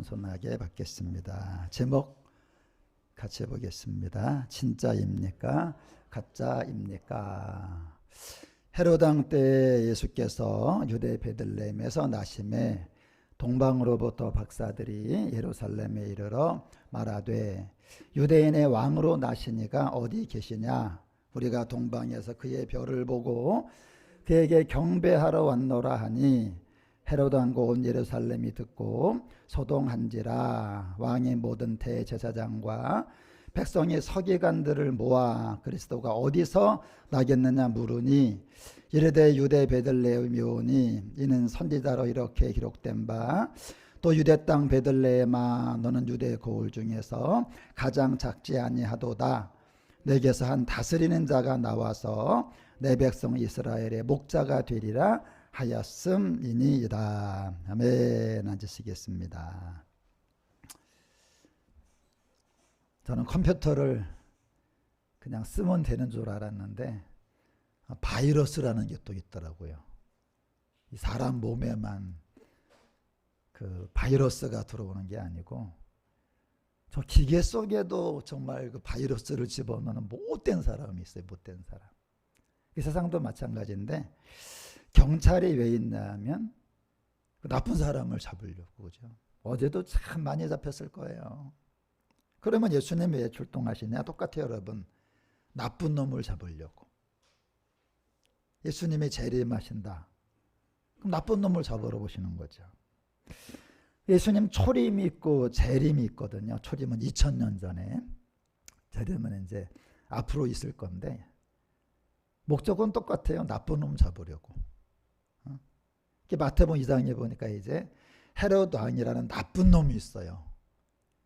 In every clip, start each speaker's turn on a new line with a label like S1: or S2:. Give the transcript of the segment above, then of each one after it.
S1: 겸손하게 받겠습니다. 제목 같이 보겠습니다. 진짜입니까? 가짜입니까? 헤롯 왕 때 예수께서 유대 베들레헴에서 나심에 동방으로부터 박사들이 예루살렘에 이르러 말하되 유대인의 왕으로 나시니가 어디 계시냐? 우리가 동방에서 그의 별을 보고 그에게 경배하러 왔노라 하니 헤롯 왕과 온 예루살렘이 듣고 소동한지라. 왕의 모든 대제사장과 백성이 서기관들을 모아 그리스도가 어디서 나겠느냐 물으니 이르되 유대 베들레헴이 오니 이는 선지자로 이렇게 기록된 바 또 유대 땅 베들레헴아 너는 유대 고을 중에서 가장 작지 아니하도다. 내게서 한 다스리는 자가 나와서 내 백성 이스라엘의 목자가 되리라 하였음이니이다. 아멘. 앉으시겠습니다. 저는 컴퓨터를 그냥 쓰면 되는 줄 알았는데 바이러스라는 게 또 있더라고요. 이 사람 몸에만 그 바이러스가 들어오는 게 아니고 저 기계 속에도 정말 그 바이러스를 집어넣는 못된 사람이 있어요. 못된 사람. 이 세상도 마찬가지인데 경찰이 왜 있냐면 그 나쁜 사람을 잡으려고. 그죠? 어제도 참 많이 잡혔을 거예요. 그러면 예수님이 왜 출동하시냐? 똑같아요, 여러분. 나쁜 놈을 잡으려고. 예수님이 재림하신다. 그럼 나쁜 놈을 잡으러 오시는 거죠. 예수님 초림이 있고 재림이 있거든요. 초림은 2000년 전에, 재림은 이제 앞으로 있을 건데 목적은 똑같아요. 나쁜 놈 잡으려고. 마태복음 2장에 보니까 이제 헤롯 왕이라는 나쁜 놈이 있어요.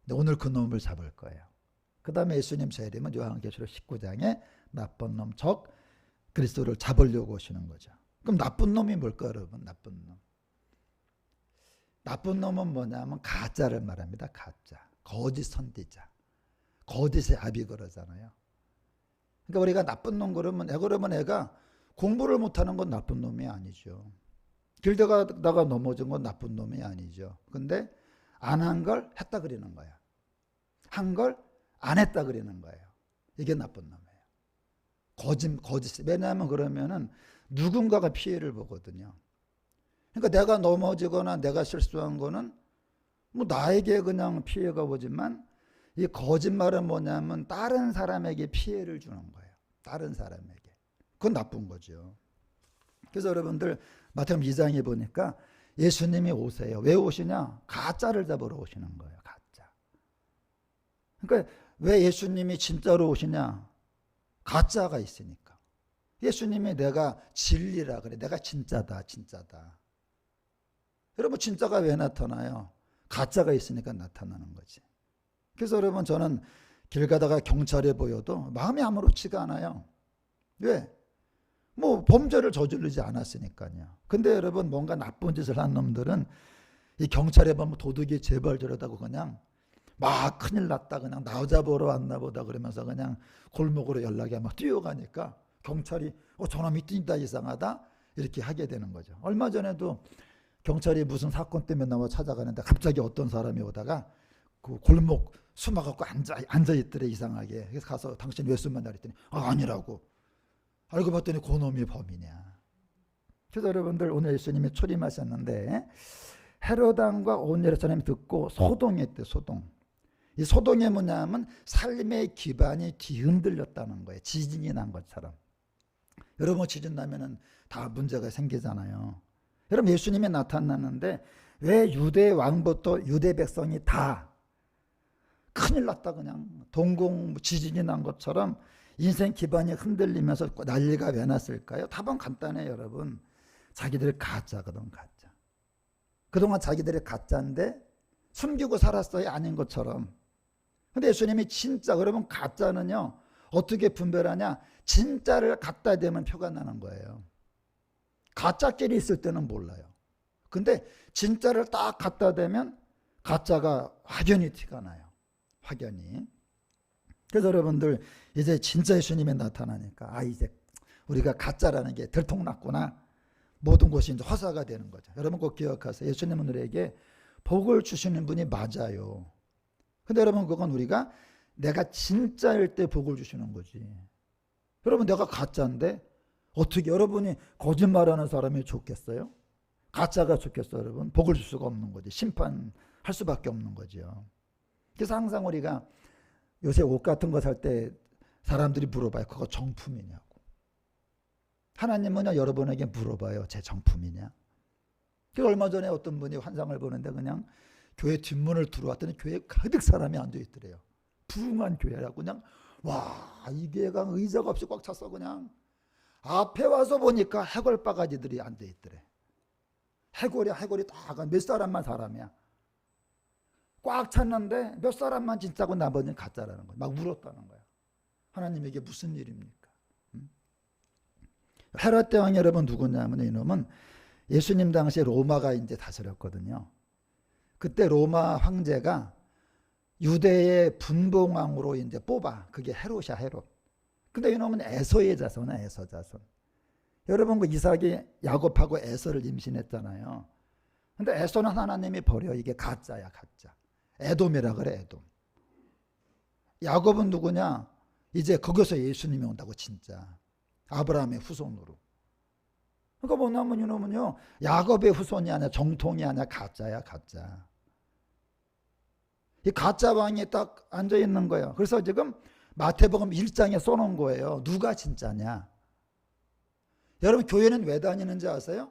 S1: 근데 오늘 그 놈을 잡을 거예요. 그 다음에 예수님 재림은 요한계시록 19장에 나쁜 놈, 즉 그리스도를 잡으려고 오시는 거죠. 그럼 나쁜 놈이 뭘까요, 여러분? 나쁜 놈. 나쁜 놈은 뭐냐면 가짜를 말합니다. 가짜. 거짓 선지자. 거짓의 압이 그러잖아요. 그러니까 우리가 나쁜 놈 그러면 애가 공부를 못하는 건 나쁜 놈이 아니죠. 길 가다가 넘어진 건 나쁜 놈이 아니죠. 근데 안 한 걸 했다 그러는 거야. 한 걸 안 했다 그러는 거예요. 이게 나쁜 놈이에요. 거짓. 왜냐하면 그러면은 누군가가 피해를 보거든요. 그러니까 내가 넘어지거나 내가 실수한 거는 뭐 나에게 그냥 피해가 오지만 이 거짓말은 뭐냐면 다른 사람에게 피해를 주는 거예요. 다른 사람에게. 그건 나쁜 거죠. 그래서 여러분들 마태복음 2장에 보니까 예수님이 오세요. 왜 오시냐? 가짜를 잡으러 오시는 거예요. 가짜. 그러니까 왜 예수님이 진짜로 오시냐? 가짜가 있으니까. 예수님이 내가 진리라 그래. 내가 진짜다. 진짜다. 여러분 진짜가 왜 나타나요? 가짜가 있으니까 나타나는 거지. 그래서 여러분 저는 길 가다가 경찰에 보여도 마음이 아무렇지가 않아요. 왜? 뭐 범죄를 저지르지 않았으니까요. 근데 여러분 뭔가 나쁜 짓을 한 놈들은 이 경찰에 보면 도둑이 제발 저러다고 그냥 막 큰일 났다 그냥 나 잡으러 왔나 보다 그러면서 그냥 골목으로 연락이 막 뛰어가니까 경찰이 저놈이 뛴다 이상하다 이렇게 하게 되는 거죠. 얼마 전에도 경찰이 무슨 사건 때문에 나와 찾아가는데 갑자기 어떤 사람이 오다가 그 골목 숨어갖고 앉아있더래 이상하게. 그래서 가서 당신 왜 숨었냐 그랬더니 아니라고. 알고 봤더니 그 놈이 범이냐. 그래서 여러분들 오늘 예수님이 초림하셨는데 헤롯 왕과 온 예루살렘이 듣고 소동했대. 소동. 이 소동이 뭐냐면 삶의 기반이 뒤흔들렸다는 거예요. 지진이 난 것처럼. 여러분 지진 나면은 다 문제가 생기잖아요. 여러분 예수님이 나타났는데 왜 유대 왕부터 유대 백성이 다 큰일 났다 그냥 동공 지진이 난 것처럼 인생 기반이 흔들리면서 난리가 왜 났을까요? 답은 간단해요, 여러분. 자기들 가짜거든, 가짜. 그동안 자기들이 가짜인데 숨기고 살았어요, 아닌 것처럼. 근데 예수님이 진짜, 그러면 가짜는요, 어떻게 분별하냐? 진짜를 갖다 대면 표가 나는 거예요. 가짜끼리 있을 때는 몰라요. 근데 진짜를 딱 갖다 대면 가짜가 확연히 티가 나요. 확연히. 그래서 여러분들 이제 진짜 예수님이 나타나니까 이제 우리가 가짜라는 게 들통났구나. 모든 것이 이제 화사가 되는 거죠. 여러분 꼭 기억하세요. 예수님은 우리에게 복을 주시는 분이 맞아요. 근데 여러분 그건 우리가 내가 진짜일 때 복을 주시는 거지. 여러분 내가 가짜인데 어떻게 여러분이 거짓말하는 사람이 좋겠어요? 가짜가 좋겠어요, 여러분? 복을 줄 수가 없는 거지. 심판할 수밖에 없는 거죠. 그래서 항상 우리가 요새 옷 같은 거 살 때 사람들이 물어봐요. 그거 정품이냐고. 하나님은요 여러분에게 물어봐요. 제 정품이냐? 그 얼마 전에 어떤 분이 환상을 보는데 그냥 교회 뒷문을 들어왔더니 교회에 가득 사람이 앉아있더래요. 부흥한 교회라고 그냥 와 이게가 의자가 없이 꽉 찼어. 그냥 앞에 와서 보니까 해골 바가지들이 앉아있더래. 해골이 다 몇 사람만 사람이야. 꽉 찼는데 몇 사람만 진짜고 나머지는 가짜라는 거야. 막 울었다는 거야. 하나님 이게 무슨 일입니까? 헤롯 대왕 여러분 누구냐면 이놈은 예수님 당시에 로마가 이제 다스렸거든요. 그때 로마 황제가 유대의 분봉왕으로 이제 뽑아. 그게 헤롯이야, 헤롯. 근데 이놈은 에서의 자손이야, 에서 자손. 여러분 그 이삭이 야곱하고 에서를 임신했잖아요. 근데 에서는 하나님이 버려. 이게 가짜야, 가짜. 에돔이라 그래, 에돔. 야곱은 누구냐? 이제 거기서 예수님이 온다고 진짜. 아브라함의 후손으로. 그러니까 뭐냐면 이놈은요 야곱의 후손이 아니야, 정통이 아니야, 가짜야, 가짜. 이 가짜 왕이 딱 앉아 있는 거예요. 그래서 지금 마태복음 1장에 써놓은 거예요. 누가 진짜냐? 여러분 교회는 왜 다니는지 아세요?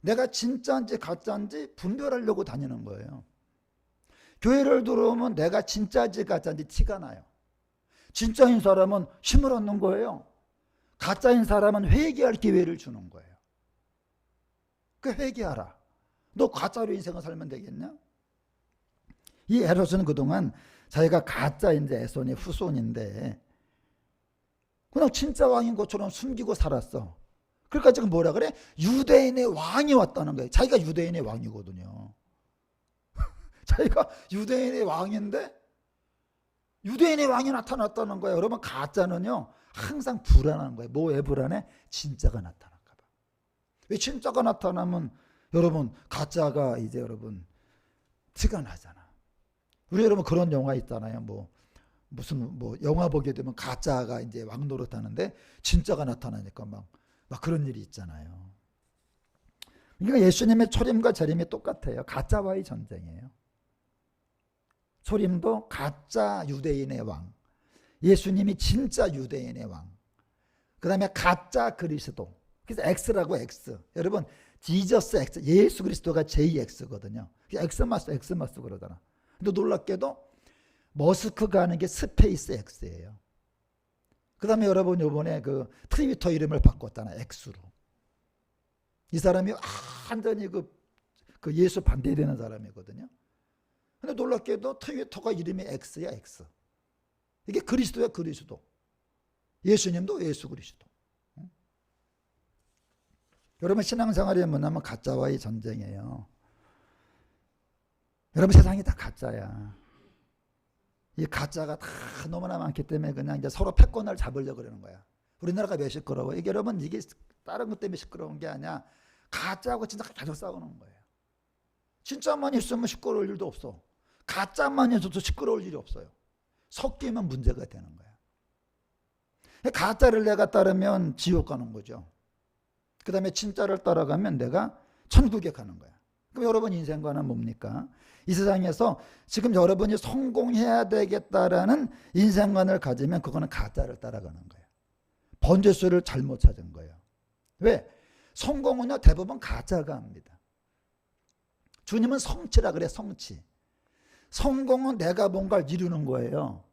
S1: 내가 진짜인지 가짜인지 분별하려고 다니는 거예요. 교회를 들어오면 내가 진짜인지 가짜인지 티가 나요. 진짜인 사람은 힘을 얻는 거예요. 가짜인 사람은 회개할 기회를 주는 거예요. 그 회개하라. 너 가짜로 인생을 살면 되겠냐? 이 헤롯은 그동안 자기가 가짜인데 에손의 후손인데 그냥 진짜 왕인 것처럼 숨기고 살았어. 그러니까 지금 뭐라 그래? 유대인의 왕이 왔다는 거예요. 자기가 유대인의 왕이거든요. 자기가 유대인의 왕인데 유대인의 왕이 나타났다는 거예요. 여러분 가짜는요 항상 불안한 거예요. 뭐 왜 불안해? 진짜가 나타날까 봐. 왜 진짜가 나타나면 여러분 가짜가 이제 여러분 티가 나잖아. 우리 여러분 그런 영화 있잖아요. 무슨 영화 보게 되면 가짜가 이제 왕 노릇하는데 진짜가 나타나니까 막 그런 일이 있잖아요. 그러니까 예수님의 초림과 재림이 똑같아요. 가짜와의 전쟁이에요. 초림도 가짜 유대인의 왕, 예수님이 진짜 유대인의 왕, 그 다음에 가짜 그리스도. 그래서 X라고 X. 여러분 지저스 X, 예수 그리스도가 JX거든요. 엑스마스 그러잖아. 근데 놀랍게도 머스크가 하는 게 스페이스 X예요. 그 다음에 여러분 요번에 그 트위터 이름을 바꿨잖아, X로. 이 사람이 완전히 그 예수 반대되는 사람이거든요. 근데 놀랍게도 트위터가 이름이 X야, X. 이게 그리스도야, 그리스도. 예수님도 예수 그리스도. 여러분 신앙생활이 뭐냐면 가짜와의 전쟁이에요. 여러분 세상이 다 가짜야. 이 가짜가 다 너무나 많기 때문에 그냥 이제 서로 패권을 잡으려고 그러는 거야. 우리나라가 왜 시끄러워? 이게 여러분 이게 다른 것 때문에 시끄러운 게 아니야. 가짜하고 진짜 계속 싸우는 거예요. 진짜만 있으면 시끄러울 일도 없어. 가짜만 있어도 시끄러울 일이 없어요. 섞이면 문제가 되는 거야. 가짜를 내가 따르면 지옥 가는 거죠. 그 다음에 진짜를 따라가면 내가 천국에 가는 거야. 그럼 여러분 인생관은 뭡니까? 이 세상에서 지금 여러분이 성공해야 되겠다라는 인생관을 가지면 그거는 가짜를 따라가는 거예요. 번제수를 잘못 찾은 거예요. 왜? 성공은요 대부분 가짜가 합니다. 주님은 성취라 그래, 성취. 성공은 내가 뭔가를 이루는 거예요.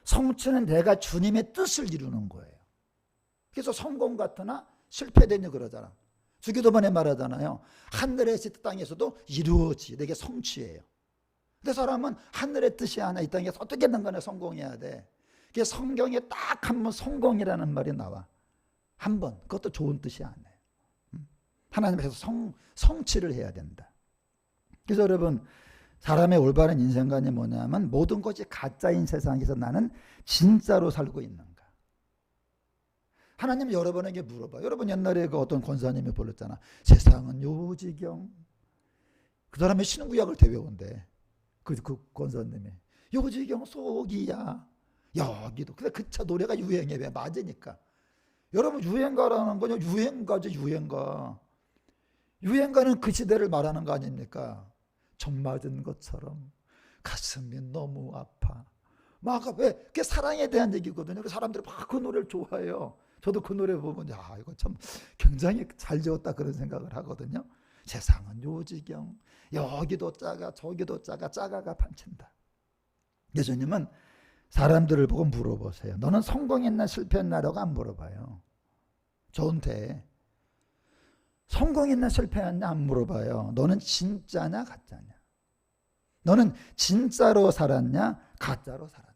S1: 성취는 내가 주님의 뜻을 이루는 거예요. 그래서 성공 같으나 실패되니 그러잖아. 주기도문에 말하잖아요. 하늘의 뜻 땅에서도 이루어지. 이게 성취예요. 근데 사람은 하늘의 뜻이 아니야. 이 땅에서 어떻게든 간에 성공해야 돼. 그게 성경에 딱 한 번 성공이라는 말이 나와. 한 번. 그것도 좋은 뜻이 아니에요. 하나님께서 성취를 해야 된다. 그래서 여러분 사람의 올바른 인생관이 뭐냐면 모든 것이 가짜인 세상에서 나는 진짜로 살고 있는가. 하나님 여러분에게 물어봐. 여러분 옛날에 그 어떤 권사님이 불렀잖아. 세상은 요지경. 그 사람이 신구약을 대외온대. 그 권사님이. 요지경 속이야. 여기도. 근데 그 차 노래가 유행해. 왜? 맞으니까. 여러분, 유행가라는 거죠. 유행가죠, 유행가. 유행가는 그 시대를 말하는 거 아닙니까? 정 맞은 것처럼 가슴이 너무 아파. 막 왜? 그게 사랑에 대한 얘기거든요. 사람들이 막 그 노래를 좋아해요. 저도 그 노래 보면 야, 이거 참 굉장히 잘 지었다 그런 생각을 하거든요. 세상은 요지경. 여기도 작아 저기도 작아 작아가 판친다. 예수님은 사람들을 보고 물어보세요. 너는 성공했나 실패했나라고 안 물어봐요. 저한테 성공했나 실패했나 안 물어봐요. 너는 진짜냐 가짜냐. 너는 진짜로 살았냐 가짜로 살았냐.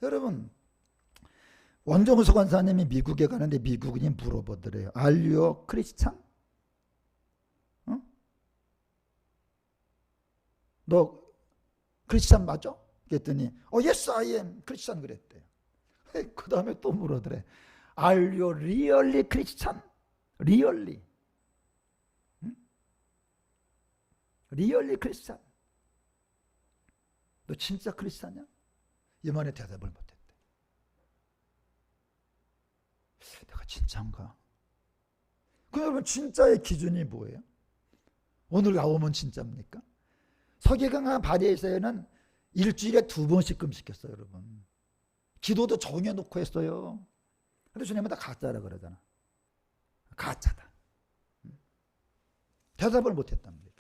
S1: 여러분, 원종수 권사님이 미국에 가는데 미국인이 물어보더래요. Are you a Christian? 어? 너 크리스찬 맞아? 그랬더니 yes I am 크리스찬 그랬대요. 그 다음에 또 물어더래. Are you really Christian? Really? 응? Really Christian? 너 진짜 크리스찬이야? 이만에 대답을 못했대. 내가 진짜인가? 그러면 진짜의 기준이 뭐예요? 오늘 나오면 진짜입니까? 서기관과 바리새인은 일주일에 2번씩 금식했어요, 여러분. 기도도 정해놓고 했어요. 근데 주님은 다 가짜라 그러잖아. 가짜다. 대답을 못했답니다.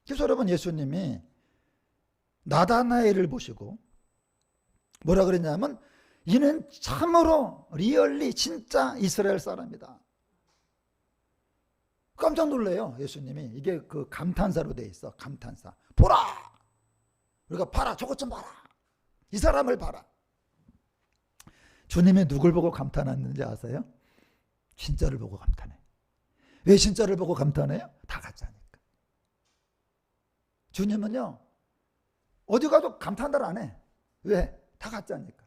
S1: 그래서 여러분, 예수님이 나다나엘을 보시고 뭐라 그랬냐면 이는 참으로 리얼리 진짜 이스라엘 사람이다. 깜짝 놀래요, 예수님이. 이게 그 감탄사로 돼 있어. 감탄사. 보라! 우리가 봐라. 저것 좀 봐라. 이 사람을 봐라. 주님이 누굴 보고 감탄했는지 아세요? 진짜를 보고 감탄해. 왜 진짜를 보고 감탄해요? 다 가짜니까. 주님은요, 어디 가도 감탄들 안 해. 왜? 다 가짜니까.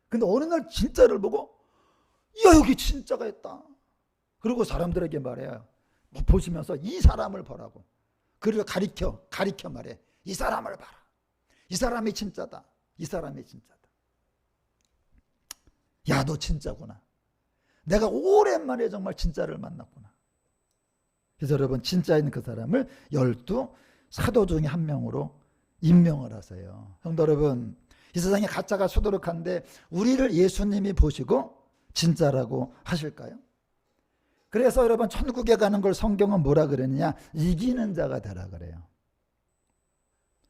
S1: 근데 어느 날 진짜를 보고, 야, 여기 진짜가 있다. 그리고 사람들에게 말해요. 보시면서 이 사람을 보라고. 그리고 가리켜 말해. 이 사람을 봐라. 이 사람이 진짜다. 이 사람이 진짜다. 야, 너 진짜구나. 내가 오랜만에 정말 진짜를 만났구나. 그래서 여러분, 진짜인 그 사람을 12 사도 중에 한 명으로 임명을 하세요. 성도 여러분, 이 세상에 가짜가 수두룩한데 우리를 예수님이 보시고 진짜라고 하실까요? 그래서 여러분, 천국에 가는 걸 성경은 뭐라 그러느냐? 이기는 자가 되라 그래요.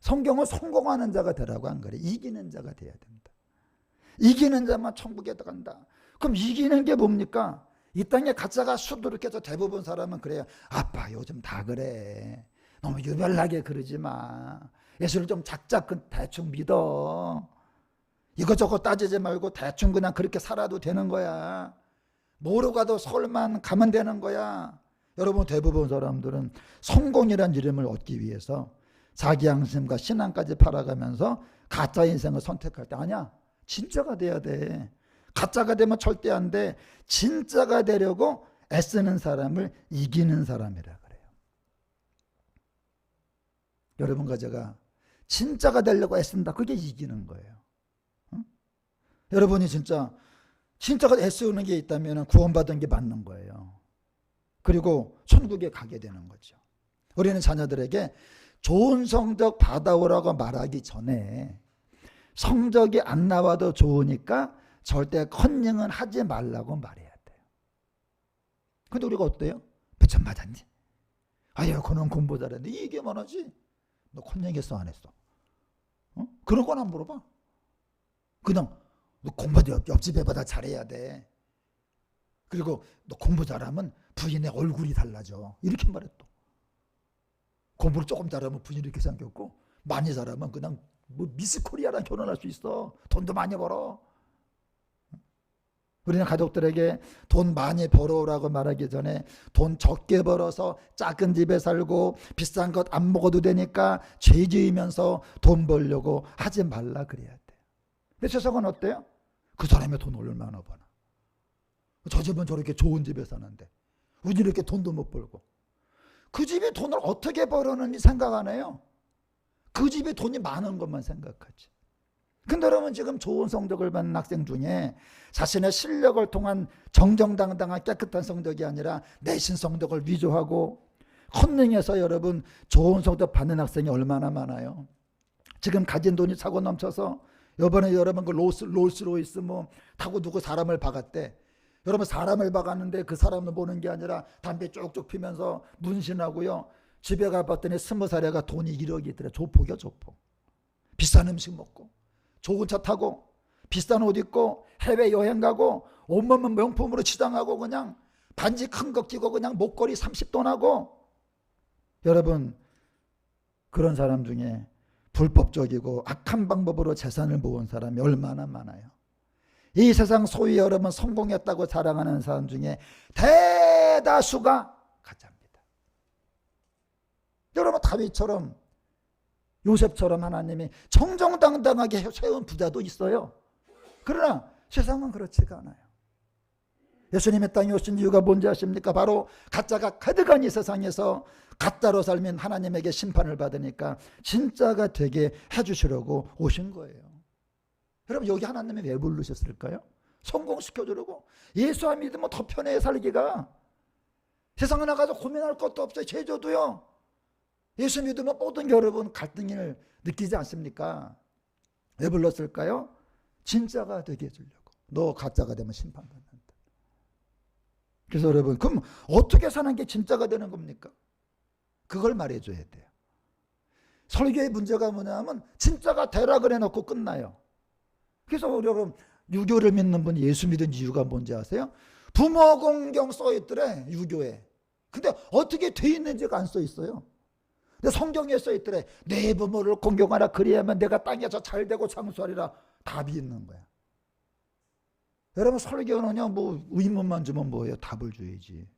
S1: 성경은 성공하는 자가 되라고 안 그래. 이기는 자가 돼야 된다. 이기는 자만 천국에 간다. 그럼 이기는 게 뭡니까? 이 땅에 가짜가 수두룩해서 대부분 사람은 그래요. 아빠 요즘 다 그래. 너무 유별나게 그러지 마. 예수를 좀 작작 대충 믿어. 이것저것 따지지 말고 대충 그냥 그렇게 살아도 되는 거야. 뭐로 가도 서울만 가면 되는 거야. 여러분, 대부분 사람들은 성공이란 이름을 얻기 위해서 자기 양심과 신앙까지 팔아가면서 가짜 인생을 선택할 때 아니야. 진짜가 돼야 돼. 가짜가 되면 절대 안 돼. 진짜가 되려고 애쓰는 사람을 이기는 사람이라 그래요. 여러분과 제가 진짜가 되려고 애쓴다. 그게 이기는 거예요. 응? 여러분이 진짜가 애쓰는 게 있다면 구원받은 게 맞는 거예요. 그리고 천국에 가게 되는 거죠. 우리는 자녀들에게 좋은 성적 받아오라고 말하기 전에 성적이 안 나와도 좋으니까 절대 컨닝은 하지 말라고 말해야 돼요. 근데 우리가 어때요? 몇 점 맞았니? 아유, 그는 공부 잘했는데 이게 뭐하지? 너 컨닝했어 안 했어? 어? 그런 건 안 물어봐. 그냥 너 공부도 옆집 애보다 잘해야 돼. 그리고 너 공부 잘하면 부인의 얼굴이 달라져. 이렇게 말해 또. 공부를 조금 잘하면 부인이 이렇게 생겼고 많이 잘하면 그냥 뭐 미스 코리아랑 결혼할 수 있어. 돈도 많이 벌어. 우리는 가족들에게 돈 많이 벌어오라고 말하기 전에 돈 적게 벌어서 작은 집에 살고 비싼 것 안 먹어도 되니까 죄 지으면서 돈 벌려고 하지 말라 그래야 돼. 근데 세상은 어때요? 그 사람의 돈 얼마나 버나. 저 집은 저렇게 좋은 집에 사는데 우리는 이렇게 돈도 못 벌고. 그 집이 돈을 어떻게 벌었는지 생각 안 해요. 그 집이 돈이 많은 것만 생각하지. 근데 여러분 지금 좋은 성적을 받는 학생 중에 자신의 실력을 통한 정정당당한 깨끗한 성적이 아니라 내신 성적을 위조하고 컨닝해서 여러분 좋은 성적 받는 학생이 얼마나 많아요. 지금 가진 돈이 차고 넘쳐서 이번에 여러분 그 롤스로이스 뭐 타고 누구 사람을 박았대. 여러분 사람을 박았는데 그 사람을 보는 게 아니라 담배 쪽쪽 피면서 문신하고요. 집에 가봤더니 20살애가 돈이 1억이 있더래. 조폭이야 조폭. 비싼 음식 먹고 좋은 차 타고 비싼 옷 입고 해외여행 가고 온몸은 명품으로 치장하고 그냥 반지 큰 거 끼고 그냥 목걸이 30돈 하고. 여러분 그런 사람 중에 불법적이고 악한 방법으로 재산을 모은 사람이 얼마나 많아요. 이 세상 소위 여러분 성공했다고 자랑하는 사람 중에 대다수가 가짜입니다. 여러분 다윗처럼 요셉처럼 하나님이 정정당당하게 세운 부자도 있어요. 그러나 세상은 그렇지가 않아요. 예수님의 땅에 오신 이유가 뭔지 아십니까? 바로 가짜가 가득한 이 세상에서 가짜로 살면 하나님에게 심판을 받으니까 진짜가 되게 해주시려고 오신 거예요. 여러분 여기 하나님이 왜 부르셨을까요? 성공시켜주려고. 예수 안 믿으면 더 편해 살기가. 세상에 나가서 고민할 것도 없어요. 제조도요. 예수 믿으면 모든 게 여러분 갈등을 느끼지 않습니까? 왜 불렀을까요? 진짜가 되게 해주려고. 너 가짜가 되면 심판받는다. 그래서 여러분 그럼 어떻게 사는 게 진짜가 되는 겁니까? 그걸 말해줘야 돼요. 설교의 문제가 뭐냐면 진짜가 되라 그래 놓고 끝나요. 그래서 여러분 유교를 믿는 분이 예수 믿은 이유가 뭔지 아세요? 부모 공경 써있더래 유교에. 근데 어떻게 돼 있는지가 안 써있어요. 근데 성경에 써있더래. 내 부모를 공경하라 그리하면 내가 땅에서 잘되고 장수하리라. 답이 있는 거야. 여러분 설교는요 뭐 의문만 주면 뭐예요? 답을 줘야지.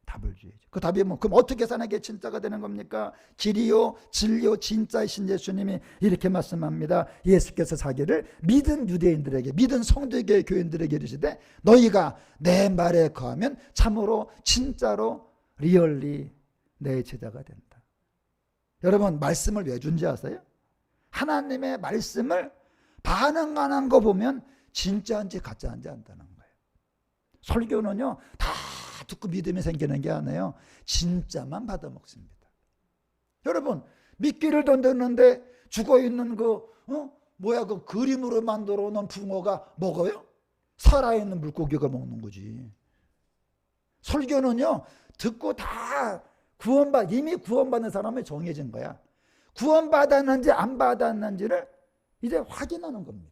S1: 답을 줘야지. 그 답이 뭐 그럼 어떻게 사는 게 진짜가 되는 겁니까? 길이요 진리요 진짜이신 예수님이 이렇게 말씀합니다. 예수께서 자기를 믿은 유대인들에게 믿은 성도교회 교인들에게 이르시되 너희가 내 말에 거하면 참으로 진짜로 리얼리 내 제자가 된다. 여러분 말씀을 왜 준지 아세요? 하나님의 말씀을 반응 안 한 거 보면 진짜인지 가짜인지 안다는 거예요. 설교는요 다 듣고 믿음이 생기는 게 아니에요. 진짜만 받아먹습니다. 여러분 미끼를 던졌는데 죽어있는 그 그림으로 만들어 놓은 붕어가 먹어요? 살아있는 물고기가 먹는 거지. 설교는요 듣고 다 이미 구원받는 사람이 정해진 거야. 구원받았는지 안 받았는지를 이제 확인하는 겁니다.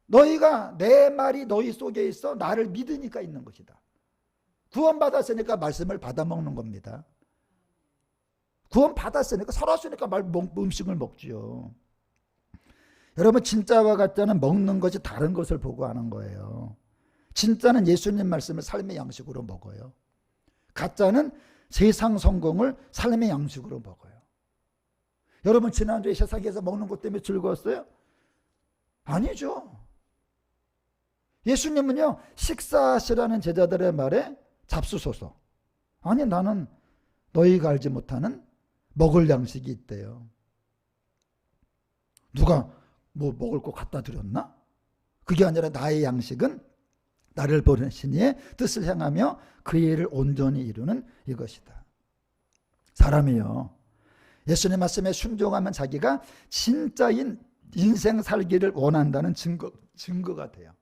S1: 너희가 내 말이 너희 속에 있어 나를 믿으니까 있는 것이다. 구원받았으니까 말씀을 받아먹는 겁니다. 구원받았으니까 살았으니까 음식을 먹지요. 여러분 진짜와 가짜는 먹는 것이 다른 것을 보고 하는 거예요. 진짜는 예수님 말씀을 삶의 양식으로 먹어요. 가짜는 세상 성공을 삶의 양식으로 먹어요. 여러분 지난주에 세상에서 먹는 것 때문에 즐거웠어요? 아니죠. 예수님은요 식사하시라는 제자들의 말에 잡수소서. 아니 나는 너희가 알지 못하는 먹을 양식이 있대요. 누가 뭐 먹을 거 갖다 드렸나? 그게 아니라 나의 양식은 나를 보내신 이의 뜻을 행하며 그 일을 온전히 이루는 이것이다. 사람이요 예수님 말씀에 순종하면 자기가 진짜인 인생 살기를 원한다는 증거가 돼요.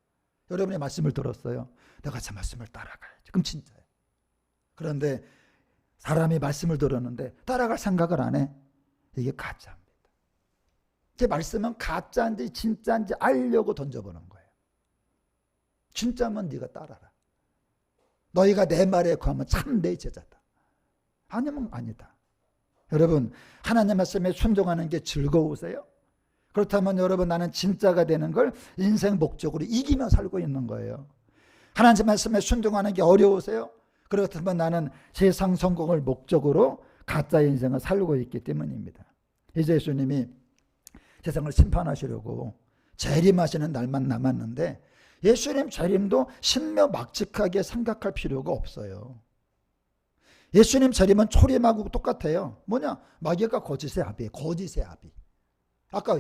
S1: 여러분의 말씀을 들었어요. 내가 제 말씀을 따라가야지. 그럼 진짜예요. 그런데 사람이 말씀을 들었는데 따라갈 생각을 안 해. 이게 가짜입니다. 제 말씀은 가짜인지 진짜인지 알려고 던져보는 거예요. 진짜면 네가 따라라. 너희가 내 말에 거하면 참 내 제자다. 아니면 아니다. 여러분 하나님 말씀에 순종하는 게 즐거우세요? 그렇다면 여러분 나는 진짜가 되는 걸 인생 목적으로 이기며 살고 있는 거예요. 하나님 말씀에 순종하는 게 어려우세요? 그렇다면 나는 세상 성공을 목적으로 가짜 인생을 살고 있기 때문입니다. 이제 예수님이 세상을 심판하시려고 재림하시는 날만 남았는데 예수님 재림도 신묘막측하게 생각할 필요가 없어요. 예수님 재림은 초림하고 똑같아요. 뭐냐? 마귀가 거짓의 아비예요. 거짓의 아비. 아까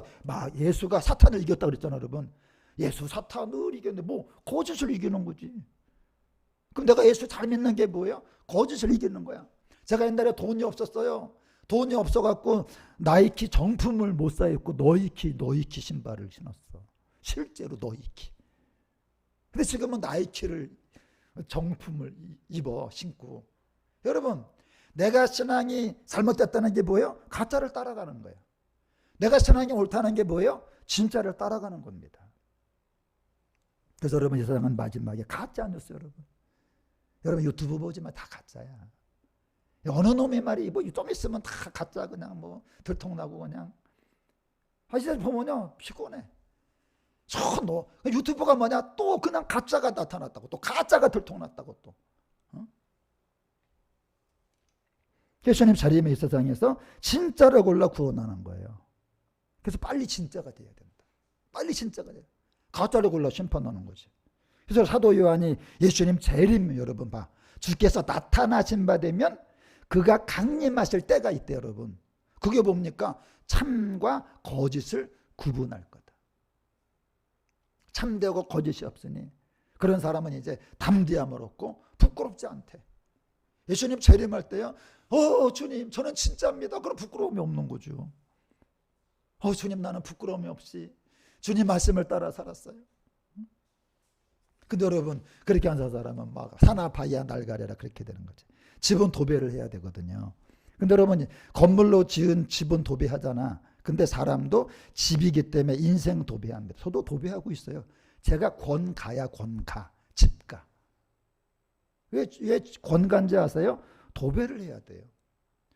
S1: 예수가 사탄을 이겼다 그랬잖아요, 여러분. 예수 사탄을 이겼는데 뭐 거짓을 이기는 거지. 그럼 내가 예수 잘 믿는 게 뭐예요? 거짓을 이기는 거야. 제가 옛날에 돈이 없었어요. 돈이 없어갖고 나이키 정품을 못 사입고 너이키 신발을 신었어. 실제로 너이키. 근데 지금은 나이키를 정품을 신고. 여러분, 내가 신앙이 잘못됐다는 게 뭐예요? 가짜를 따라가는 거예요. 내가 신앙이 옳다는 게 뭐예요? 진짜를 따라가는 겁니다. 그래서 여러분, 이 세상은 마지막에 가짜 뉴스, 여러분. 여러분 유튜브 보지만 다 가짜야. 어느 놈의 말이 뭐 좀 있으면 다 가짜 그냥 뭐 들통나고 그냥. 이제 보면요 피곤해. 유튜브가 뭐냐? 또 그냥 가짜가 나타났다고, 또 가짜가 들통났다고 또. 예수님 자리에 이 세상에서 진짜를 골라 구원하는 거예요. 그래서 빨리 진짜가 돼야 된다. 빨리 진짜가 돼요. 가짜를 골라 심판하는 거지. 그래서 사도 요한이 예수님 재림 여러분 봐. 주께서 나타나신 바 되면 그가 강림하실 때가 있대 여러분. 그게 뭡니까? 참과 거짓을 구분할 거다. 참되고 거짓이 없으니 그런 사람은 이제 담대함을 얻고 부끄럽지 않대. 예수님 재림할 때요. 주님 저는 진짜입니다. 그럼 부끄러움이 없는 거죠. 주님 나는 부끄러움이 없이 주님 말씀을 따라 살았어요. 근데 여러분 그렇게 한 사람은 막 사나 바야 날가래라 그렇게 되는 거지. 집은 도배를 해야 되거든요. 근데 여러분 건물로 지은 집은 도배하잖아. 근데 사람도 집이기 때문에 인생 도배합니다. 저도 도배하고 있어요. 제가 권가야 권가 집가. 왜 권가인지 아세요? 도배를 해야 돼요.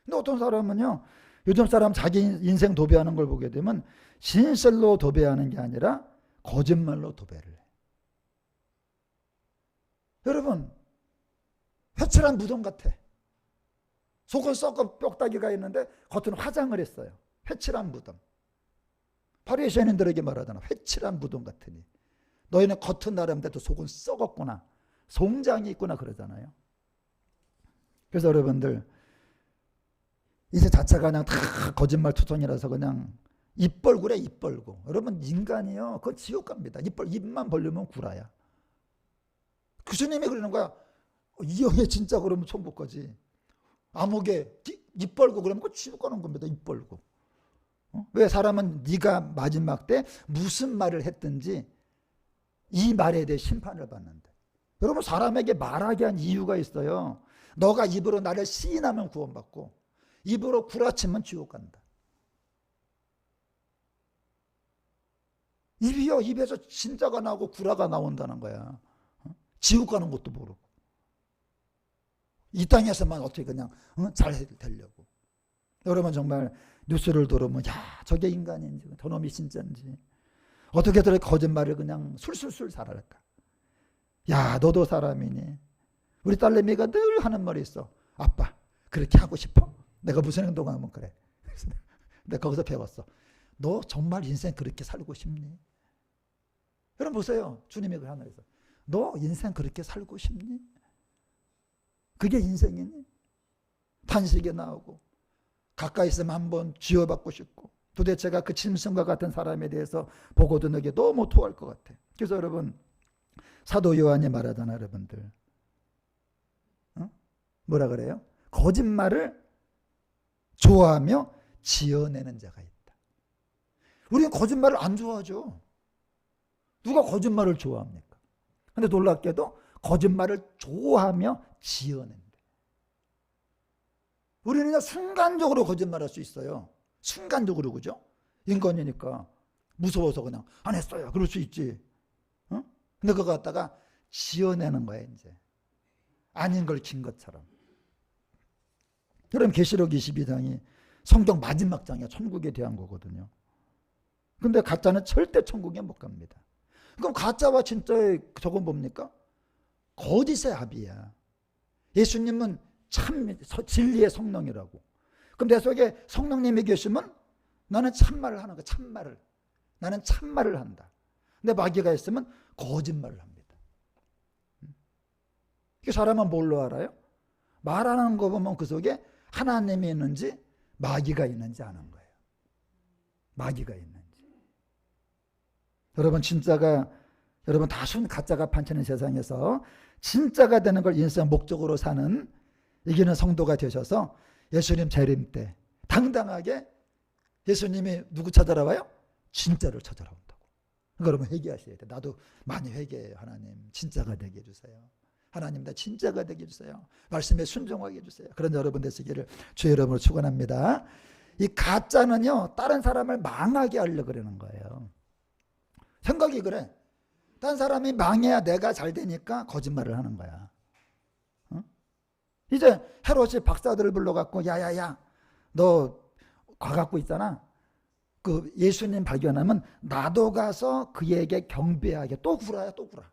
S1: 근데 어떤 사람은요 요즘 사람 자기 인생 도배하는 걸 보게 되면 진실로 도배하는 게 아니라 거짓말로 도배를 해. 여러분 회칠한 무덤 같아. 속은 썩은 뼈다귀가 있는데 겉은 화장을 했어요. 회칠한 무덤. 바리새인들에게 말하잖아. 회칠한 무덤 같으니 너희는 겉은 나름대로 속은 썩었구나. 송장이 있구나 그러잖아요. 그래서 여러분들 이제 자체가 그냥 다 거짓말 투성이라서 그냥 입 벌구래 입 벌고. 여러분 인간이요 그건 지옥 갑니다. 입만 벌리면 구라야. 교수님이 그러는 거야. 이 형이 진짜 그러면 천국까지. 암흑에 입 벌고 그러면 그 지옥 가는 겁니다. 입 벌고. 왜 사람은 네가 마지막 때 무슨 말을 했든지 이 말에 대해 심판을 받는데. 여러분 사람에게 말하게 한 이유가 있어요. 너가 입으로 나를 시인하면 구원받고 입으로 구라치면 지옥 간다. 입에서 진짜가 나오고 구라가 나온다는 거야. 지옥 가는 것도 모르고. 이 땅에서만 어떻게 그냥 잘 되려고. 여러분 정말 뉴스를 들으면 야 저게 인간인지 저놈이 진짜인지 어떻게 저렇게 거짓말을 그냥 술술술 살아갈까. 야 너도 사람이니. 우리 딸내미가 늘 하는 말이 있어. 아빠 그렇게 하고 싶어? 내가 무슨 행동하면 그래. 내가 거기서 배웠어. 너 정말 인생 그렇게 살고 싶니? 여러분 보세요. 주님이 그 하늘에서 너 인생 그렇게 살고 싶니? 그게 인생이니? 탄식이 나오고 가까이 있으면 한번 쥐어받고 싶고 도대체가 그 짐승과 같은 사람에 대해서 보고도 너게 너무 토할 것 같아. 그래서 여러분 사도 요한이 말하잖아요. 여러분들 뭐라 그래요? 거짓말을 좋아하며 지어내는 자가 있다. 우리는 거짓말을 안 좋아하죠. 누가 거짓말을 좋아합니까? 근데 놀랍게도 거짓말을 좋아하며 지어낸다. 우리는 그냥 순간적으로 거짓말할 수 있어요. 순간적으로 그죠? 인간이니까 무서워서 그냥 안 했어요. 그럴 수 있지. 근데 그거 갖다가 지어내는 거야 이제. 아닌 걸 긴 것처럼. 그럼 계시록 22장이 성경 마지막 장이야. 천국에 대한 거거든요. 근데 가짜는 절대 천국에 못 갑니다. 그럼 가짜와 진짜의 저건 뭡니까? 거짓의 합이야. 예수님은 참 진리의 성령이라고. 그럼 내 속에 성령님이 계시면 나는 참말을 하는 거야. 참말을. 나는 참말을 한다. 근데 마귀가 있으면 거짓말을 합니다. 그 사람은 뭘로 알아요? 말하는 거 보면 그 속에 하나님이 있는지 마귀가 있는지 아는 거예요. 마귀가 있는지. 여러분 여러분 다순 가짜가 판치는 세상에서 진짜가 되는 걸 인생 목적으로 사는 이기는 성도가 되셔서 예수님 재림 때 당당하게 예수님이 누구 찾아라 와요? 진짜를 찾아라 온다고. 그러니까 여러분 회개하셔야 돼요. 나도 많이 회개해요. 하나님 진짜가 되게 해주세요. 하나님 나 진짜가 되게 해주세요. 말씀에 순종하게 해주세요. 그런 여러분 되시기를 주의 이름으로 축원합니다. 이 가짜는요 다른 사람을 망하게 하려고 그러는 거예요. 생각이 그래. 다른 사람이 망해야 내가 잘 되니까 거짓말을 하는 거야. 이제 헤롯이 박사들을 불러갖고 야야야 너 가갖고 있잖아. 그 예수님 발견하면 나도 가서 그에게 경배하게 또 구라야 또 구라.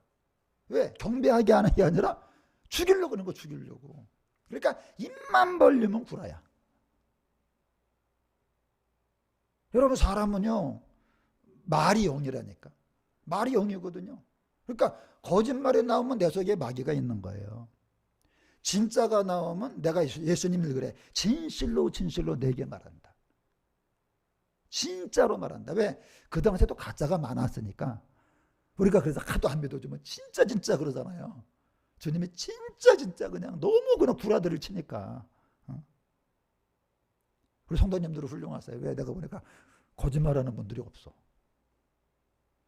S1: 왜? 경배하게 하는 게 아니라 죽이려고 그러는 거 죽이려고. 그러니까 입만 벌리면 구라야. 여러분 사람은요 말이 영이라니까. 말이 영이거든요. 그러니까 거짓말이 나오면 내 속에 마귀가 있는 거예요. 진짜가 나오면 내가 예수님을 그래. 진실로 진실로 내게 말한다. 진짜로 말한다. 왜? 그 당시에도 가짜가 많았으니까. 우리가 그래서 하도 안 믿어주면 진짜 진짜 그러잖아요. 주님이 진짜 진짜 그냥 너무 그냥 구라들을 치니까. 우리 성도님들은 훌륭하세요. 왜? 내가 보니까 거짓말하는 분들이 없어.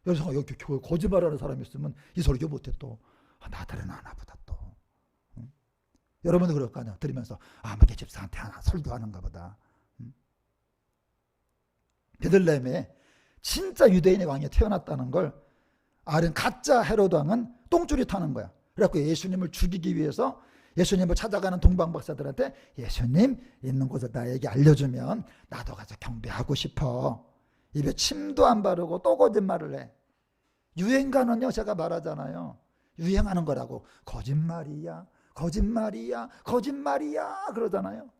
S1: 여기서 여기 교회 거짓말하는 사람이 있으면 이 설교 못해 또. 나들은 하나 보다 또. 여러분도 그럴 거 아니야. 들으면서 우리 집사한테 하나 설교하는가 보다. 베들레헴에 진짜 유대인의 왕이 태어났다는 걸 아는 가짜 헤로드 왕은 똥줄이 타는 거야. 그래갖고 예수님을 죽이기 위해서 예수님을 찾아가는 동방박사들한테 예수님 있는 곳을 나에게 알려주면 나도 가서 경배하고 싶어. 입에 침도 안 바르고 또 거짓말을 해. 유행가는요 제가 말하잖아요. 유행하는 거라고 거짓말이야 거짓말이야 거짓말이야 그러잖아요.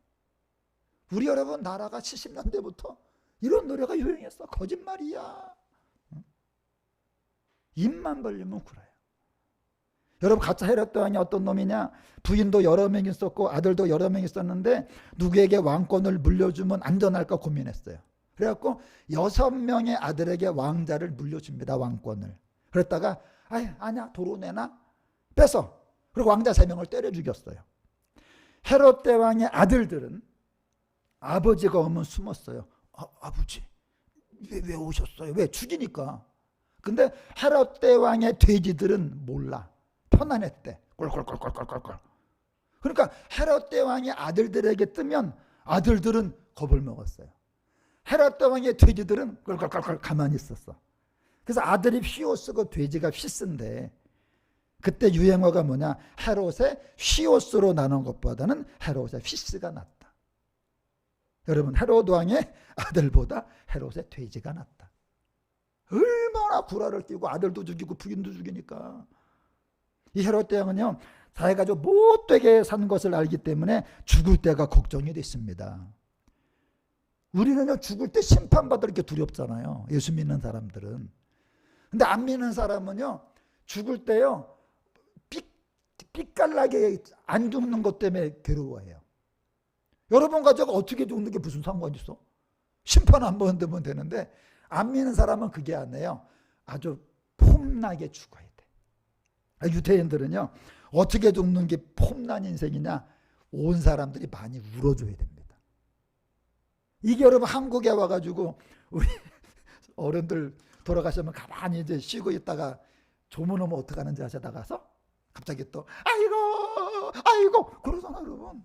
S1: 우리 여러분 나라가 70년대부터 이런 노래가 유행했어. 거짓말이야. 입만 벌리면 구라요. 여러분 가짜 헤롯 왕이 어떤 놈이냐. 부인도 여러 명 있었고 아들도 여러 명 있었는데 누구에게 왕권을 물려주면 안전할까 고민했어요. 그래갖고 6명의 아들에게 왕자를 물려줍니다. 왕권을. 그랬다가 아니야 도로 내놔 뺏어. 그리고 왕자 3명을 때려 죽였어요. 헤롯 대왕의 아들들은 아버지가 오면 숨었어요. 아버지 왜 오셨어요? 왜? 죽이니까. 근데 헤롯 대왕의 돼지들은 몰라. 편안했대. 꼴꼴꼴꼴꼴꼴. 그러니까 헤롯 대왕의 아들들에게 뜨면 아들들은 겁을 먹었어요. 헤롯 대왕의 돼지들은 꼴꼴꼴꼴 가만히 있었어. 그래서 아들이 휘옷쓰고 돼지가 휘쓴데 그때 유행어가 뭐냐. 헤롯의 휘옷으로 나눈 것보다는 헤롯의 휘스가 낫다. 여러분 헤롯 왕의 아들보다 헤롯의 돼지가 낫다. 얼마나 구라를 띄고 아들도 죽이고 부인도 죽이니까. 이 헤롯 대왕은요 자기가 좀 못되게 산 것을 알기 때문에 죽을 때가 걱정이 됐습니다. 우리는요 죽을 때 심판받을 게 두렵잖아요. 예수 믿는 사람들은. 근데 안 믿는 사람은요 죽을 때요 삐깔나게 안 죽는 것 때문에 괴로워해요. 여러분 가지고 어떻게 죽는 게 무슨 상관이 있어? 심판 한 번 되면 되는데 안 믿는 사람은 그게 아니에요. 아주 폼나게 죽어야 돼. 유대인들은요 어떻게 죽는 게 폼난 인생이냐. 온 사람들이 많이 울어줘야 됩니다. 이게 여러분 한국에 와가지고 우리 어른들 돌아가시면 가만히 이제 쉬고 있다가 조문 오면 어떡하는지 하시다가서 갑자기 또 아이고 그러잖아 여러분.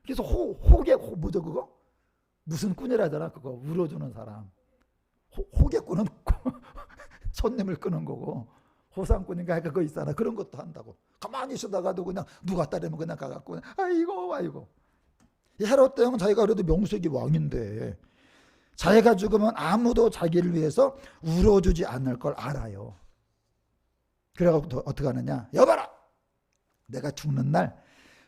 S1: 그래서 호객 뭐죠 그거? 무슨 꾼이라잖아 그거. 울어주는 사람. 호객꾼은 손님을 끄는 거고 호상꾼인가 그거 있잖아. 그런 것도 한다고. 가만히 있다가도 그냥 누가 따르면 그냥 가갖고 아이고. 이 헤롯 대왕은 자기가 그래도 명색이 왕인데 자기가 죽으면 아무도 자기를 위해서 울어주지 않을 걸 알아요. 그래갖고 어떻게 하느냐. 여봐라 내가 죽는 날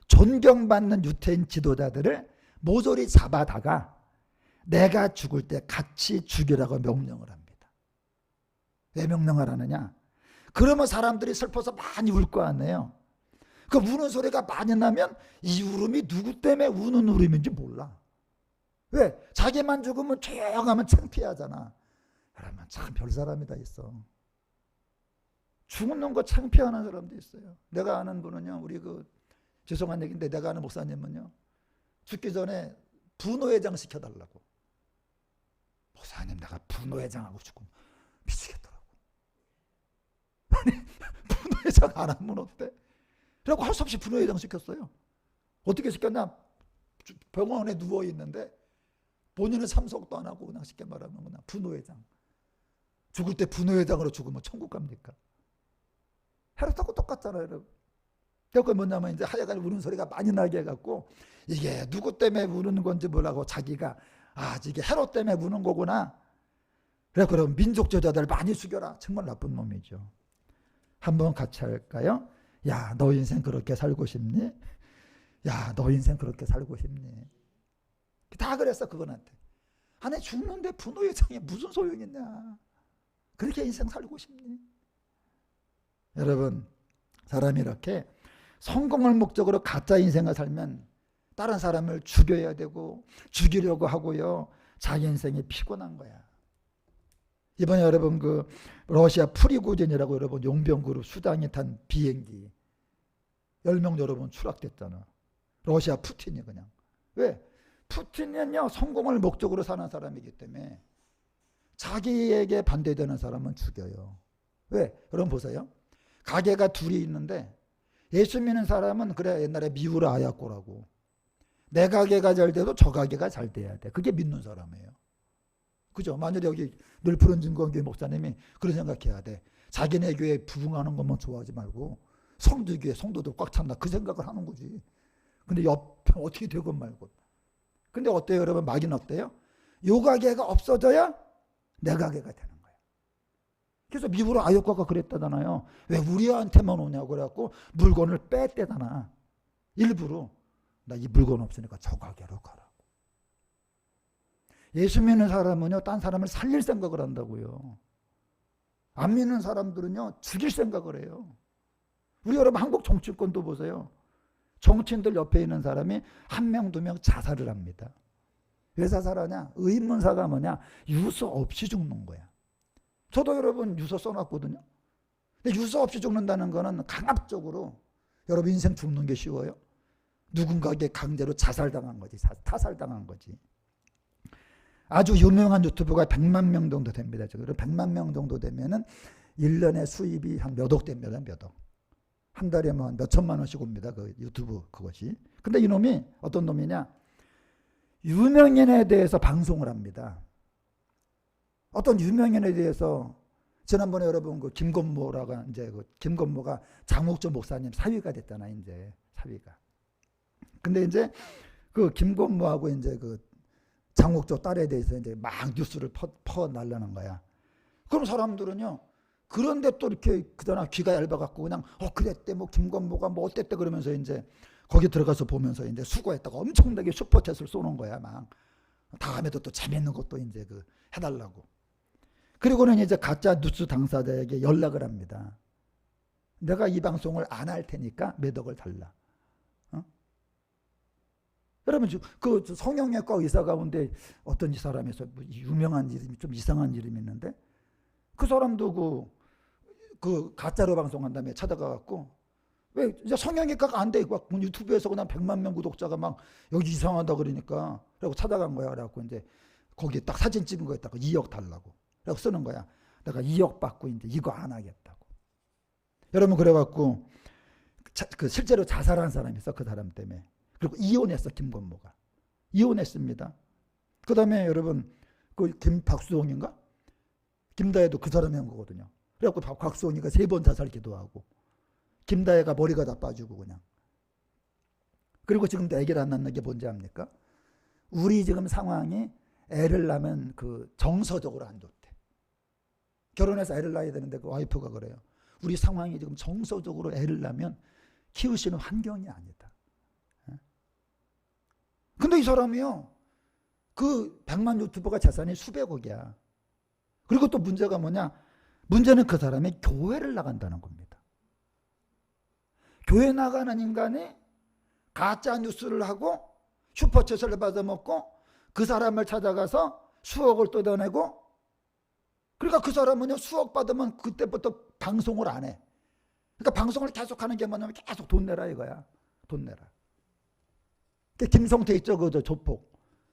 S1: 존경받는 유태인 지도자들을 모조리 잡아다가 내가 죽을 때 같이 죽이라고 명령을 합니다. 왜 명령을 하느냐. 그러면 사람들이 슬퍼서 많이 울 거 아니에요. 그 우는 소리가 많이 나면 이 울음이 누구 때문에 우는 울음인지 몰라. 왜? 자기만 죽으면 조용하면 창피하잖아. 여러분 참 별 사람이 다 있어. 죽는 거 창피하는 사람도 있어요. 내가 아는 분은요, 우리 죄송한 얘기인데 내가 아는 목사님은요, 죽기 전에 분노회장 시켜달라고. 목사님 내가 분노회장하고 죽으면 미치겠더라고. 아니 분노회장 안 하면 어때? 그래갖고 할 수 없이 분노회장 시켰어요. 어떻게 시켰냐? 병원에 누워있는데 본인은 참석도 안 하고 그냥 쉽게 말하면 그냥 분노회장. 죽을 때 분노회장으로 죽으면 천국 갑니까? 헤롯하고 똑같잖아요, 여러분. 그게 뭐냐면 이제 하여간 우는 소리가 많이 나게 해갖고 이게 누구 때문에 우는 건지 몰라고 자기가 이게 헤롯 때문에 우는 거구나. 그래 그럼 민족 저자들 많이 죽여라. 정말 나쁜 놈이죠. 한번 같이 할까요? 야, 너 인생 그렇게 살고 싶니? 야, 너 인생 그렇게 살고 싶니? 다 그랬어 그분한테. 아니 죽는데 분노회장이 무슨 소용이 있냐. 그렇게 인생 살고 싶니? 여러분 사람이 이렇게 성공을 목적으로 가짜 인생을 살면 다른 사람을 죽여야 되고 죽이려고 하고요. 자기 인생이 피곤한 거야. 이번에 여러분 러시아 프리고진이라고 여러분 용병그룹 수장이 탄 비행기 10명 여러분 추락됐잖아. 러시아 푸틴이 그냥. 왜? 푸틴은요 성공을 목적으로 사는 사람이기 때문에 자기에게 반대되는 사람은 죽여요. 왜? 여러분 보세요. 가게가 둘이 있는데 예수 믿는 사람은 그래 옛날에 미우라 아야코라고 내 가게가 잘 돼도 저 가게가 잘 돼야 돼. 그게 믿는 사람이에요. 그죠? 만약에 여기 늘 푸른 증거교회 목사님이 그런 생각해야 돼. 자기네 교회 부흥하는 것만 좋아하지 말고 성도교회 성도들 꽉 찬다 그 생각을 하는 거지. 근데 옆에 어떻게 되건 말고. 근데 어때요 여러분? 막인 어때요? 요 가게가 없어져야 내 가게가 되는 거야. 그래서 미우라 아야코가 그랬다잖아요. 왜 우리한테만 오냐고 그래갖고 물건을 뺐대잖아. 일부러 나 이 물건 없으니까 저 가게로 가라고. 예수 믿는 사람은요 딴 사람을 살릴 생각을 한다고요. 안 믿는 사람들은요 죽일 생각을 해요. 우리 여러분 한국 정치권도 보세요. 정치인들 옆에 있는 사람이 한 명, 두 명 자살을 합니다. 왜 자살하냐? 의문사가 뭐냐? 유서 없이 죽는 거야. 저도 여러분 유서 써놨거든요. 근데 유서 없이 죽는다는 거는 강압적으로 여러분 인생 죽는 게 쉬워요. 누군가에게 강제로 자살당한 거지. 타살당한 거지. 아주 유명한 유튜브가 100만 명 정도 됩니다. 그럼 100만 명 정도 되면은 1년에 수입이 한 몇 억 됩니다. 몇 억. 한 달에 뭐 몇 천만 원씩 옵니다. 그 유튜브 그것이. 근데 이놈이 어떤 놈이냐? 유명인에 대해서 방송을 합니다. 어떤 유명인에 대해서 지난번에 여러분 김건모라가 이제 김건모가 장옥조 목사님 사위가 됐잖아요. 이제 사위가. 근데 이제 김건모하고 이제 장옥조 딸에 대해서 이제 막 뉴스를 퍼 날라는 거야. 그럼 사람들은요. 그런데 또 이렇게 그다나 귀가 얇아갖고 그냥 그랬대 뭐 김건모가 뭐 어땠대 그러면서 이제 거기 들어가서 보면서 이제 수고했다고 엄청나게 슈퍼챗을 쏘는 거야 막. 다음에도 또 재밌는 것도 이제 해달라고. 그리고는 이제 가짜 뉴스 당사자에게 연락을 합니다. 내가 이 방송을 안 할 테니까 몇 억을 달라. 여러분 성형외과 의사 가운데 어떤 이 사람에서 유명한 이름이 좀 이상한 이름이 있는데 그 사람도 그 가짜로 방송한 다음에 찾아가갖고 왜 이제 성형외과가 안 돼. 막 유튜브에서 그냥 100만 명 구독자가 막 여기 이상하다 그러니까 그래고 찾아간 거야. 그래갖고 이제 거기 딱 사진 찍은 거에다가 2억 달라고. 그래고 쓰는 거야. 내가 2억 받고 이제 이거 안 하겠다고. 여러분 그래갖고 실제로 자살한 사람이 있어 그 사람 때문에. 그리고 이혼했어 김건모가. 이혼했습니다. 그 다음에 여러분 박수홍인가? 김다혜도 그 사람이 한 거거든요. 그래갖고 박수홍이가 3번 자살 기도하고 김다혜가 머리가 다 빠지고 그냥. 그리고 지금도 애기를 안 낳는 게 뭔지 압니까? 우리 지금 상황이 애를 낳으면 정서적으로 안 좋대. 결혼해서 애를 낳아야 되는데 그 와이프가 그래요. 우리 상황이 지금 정서적으로 애를 낳으면 키우시는 환경이 아니다. 근데 이 사람이요. 100만 유튜버가 재산이 수백억이야. 그리고 또 문제가 뭐냐? 문제는 그 사람이 교회를 나간다는 겁니다. 교회 나가는 인간이 가짜 뉴스를 하고 슈퍼챗을 받아먹고 그 사람을 찾아가서 수억을 뜯어내고, 그러니까 그 사람은요 수억 받으면 그때부터 방송을 안 해. 그러니까 방송을 계속하는 게 뭐냐면 계속 돈 내라 이거야. 돈 내라. 김성태 있죠, 그 조폭.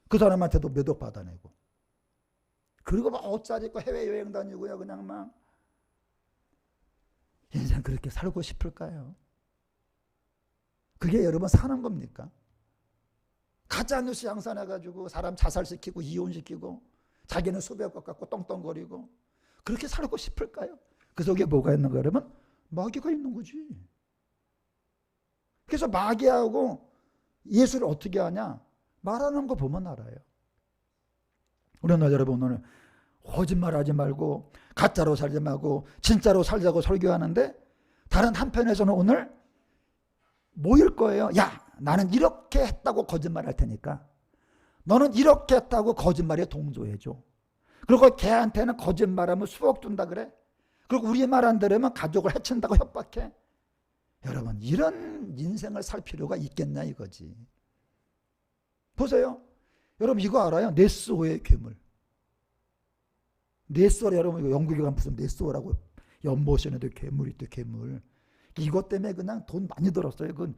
S1: 그 사람한테도 몇 억 받아내고. 그리고 막 옷 사입고 해외여행 다니고요. 그냥 막. 인생 그렇게 살고 싶을까요? 그게 여러분 사는 겁니까? 가짜뉴스 양산해가지고 사람 자살시키고 이혼시키고 자기는 수백억 갖고 떵떵거리고 그렇게 살고 싶을까요? 그 속에 뭐가 있는 거예요, 여러분? 마귀가 있는 거지. 그래서 마귀하고 예수를 어떻게 하냐? 말하는 거 보면 알아요. 그러나 여러분 오늘 거짓말하지 말고 가짜로 살지 말고 진짜로 살자고 설교하는데, 다른 한편에서는 오늘 뭐일 거예요? 야, 나는 이렇게 했다고 거짓말할 테니까 너는 이렇게 했다고 거짓말에 동조해줘. 그리고 걔한테는 거짓말하면 수억 준다 그래. 그리고 우리 말 안 들으면 가족을 해친다고 협박해. 여러분 이런 인생을 살 필요가 있겠냐 이거지. 보세요. 여러분 이거 알아요? 네스호의 괴물. 네스호, 여러분 이거 영국에 가면 무슨 네스호라고 연못에도 괴물이 있대. 괴물. 이것 때문에 그냥 돈 많이 들었어요. 그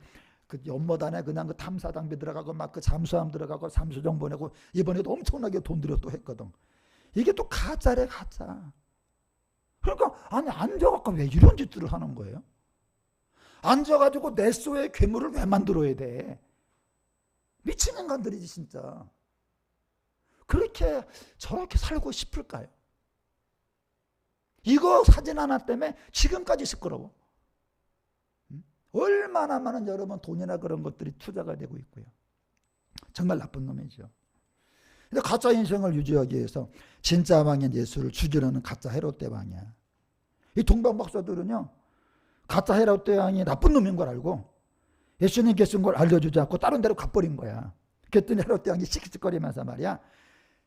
S1: 연못안에 그냥 그 탐사 장비 들어가고 막 그 잠수함 들어가고 잠수정 보내고 이번에도 엄청나게 돈 들여 또 했거든. 이게 또 가짜래, 가짜. 그러니까 아니 앉아갖고 왜 이런 짓들을 하는 거예요? 앉아가지고 네스호의 괴물을 왜 만들어야 돼? 미친 인간들이지 진짜. 그렇게 저렇게 살고 싶을까요? 이거 사진 하나 때문에 지금까지 시끄러워. 얼마나 많은 여러분 돈이나 그런 것들이 투자가 되고 있고요. 정말 나쁜 놈이죠. 근데 가짜 인생을 유지하기 위해서 진짜 왕인 예수를 죽이려는 가짜 헤롯 왕이야. 이 동방 박사들은요 가짜 헤롯 왕이 나쁜 놈인 걸 알고 예수님께 쓴 걸 알려주지 않고 다른 데로 가버린 거야. 그랬더니 헤롯 왕이 씩씩거리면서 말이야,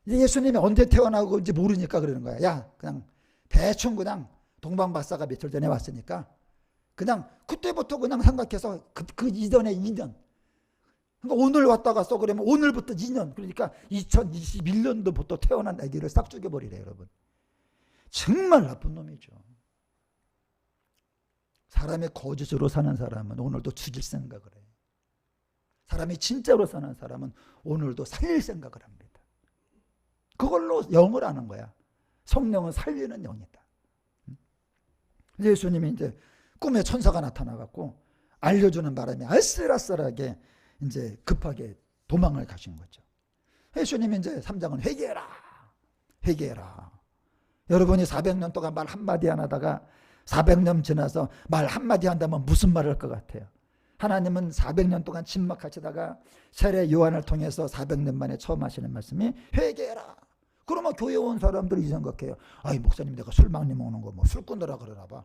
S1: 이제 예수님이 언제 태어나고인지 모르니까 그러는 거야. 야, 그냥 대충 그냥 동방 박사가 며칠 전에 왔으니까 그냥 그때부터 그냥 생각해서 그 이전에 2년, 그러니까 오늘 왔다 갔어 그러면 오늘부터 2년, 그러니까 2021년도부터 태어난 아기를 싹 죽여버리래. 여러분 정말 나쁜 놈이죠. 사람이 거짓으로 사는 사람은 오늘도 죽일 생각을 해. 사람이 진짜로 사는 사람은 오늘도 살릴 생각을 합니다. 그걸로 영을 하는 거야. 성령은 살리는 영이다. 예수님이 이제 꿈에 천사가 나타나갖고 알려주는 바람에 알쓸알쓸하게 이제 급하게 도망을 가신 거죠. 예수님이 이제 3장은 회개해라, 회개해라. 여러분이 400년 동안 말 한마디 안 하다가 400년 지나서 말 한마디 한다면 무슨 말을 할 것 같아요? 하나님은 400년 동안 침묵하시다가 세례 요한을 통해서 400년 만에 처음 하시는 말씀이 회개해라. 그러면 교회 온 사람들이 생각해요. 아이 목사님 내가 술 많이 먹는 거 뭐 술꾼들아 그러나 봐.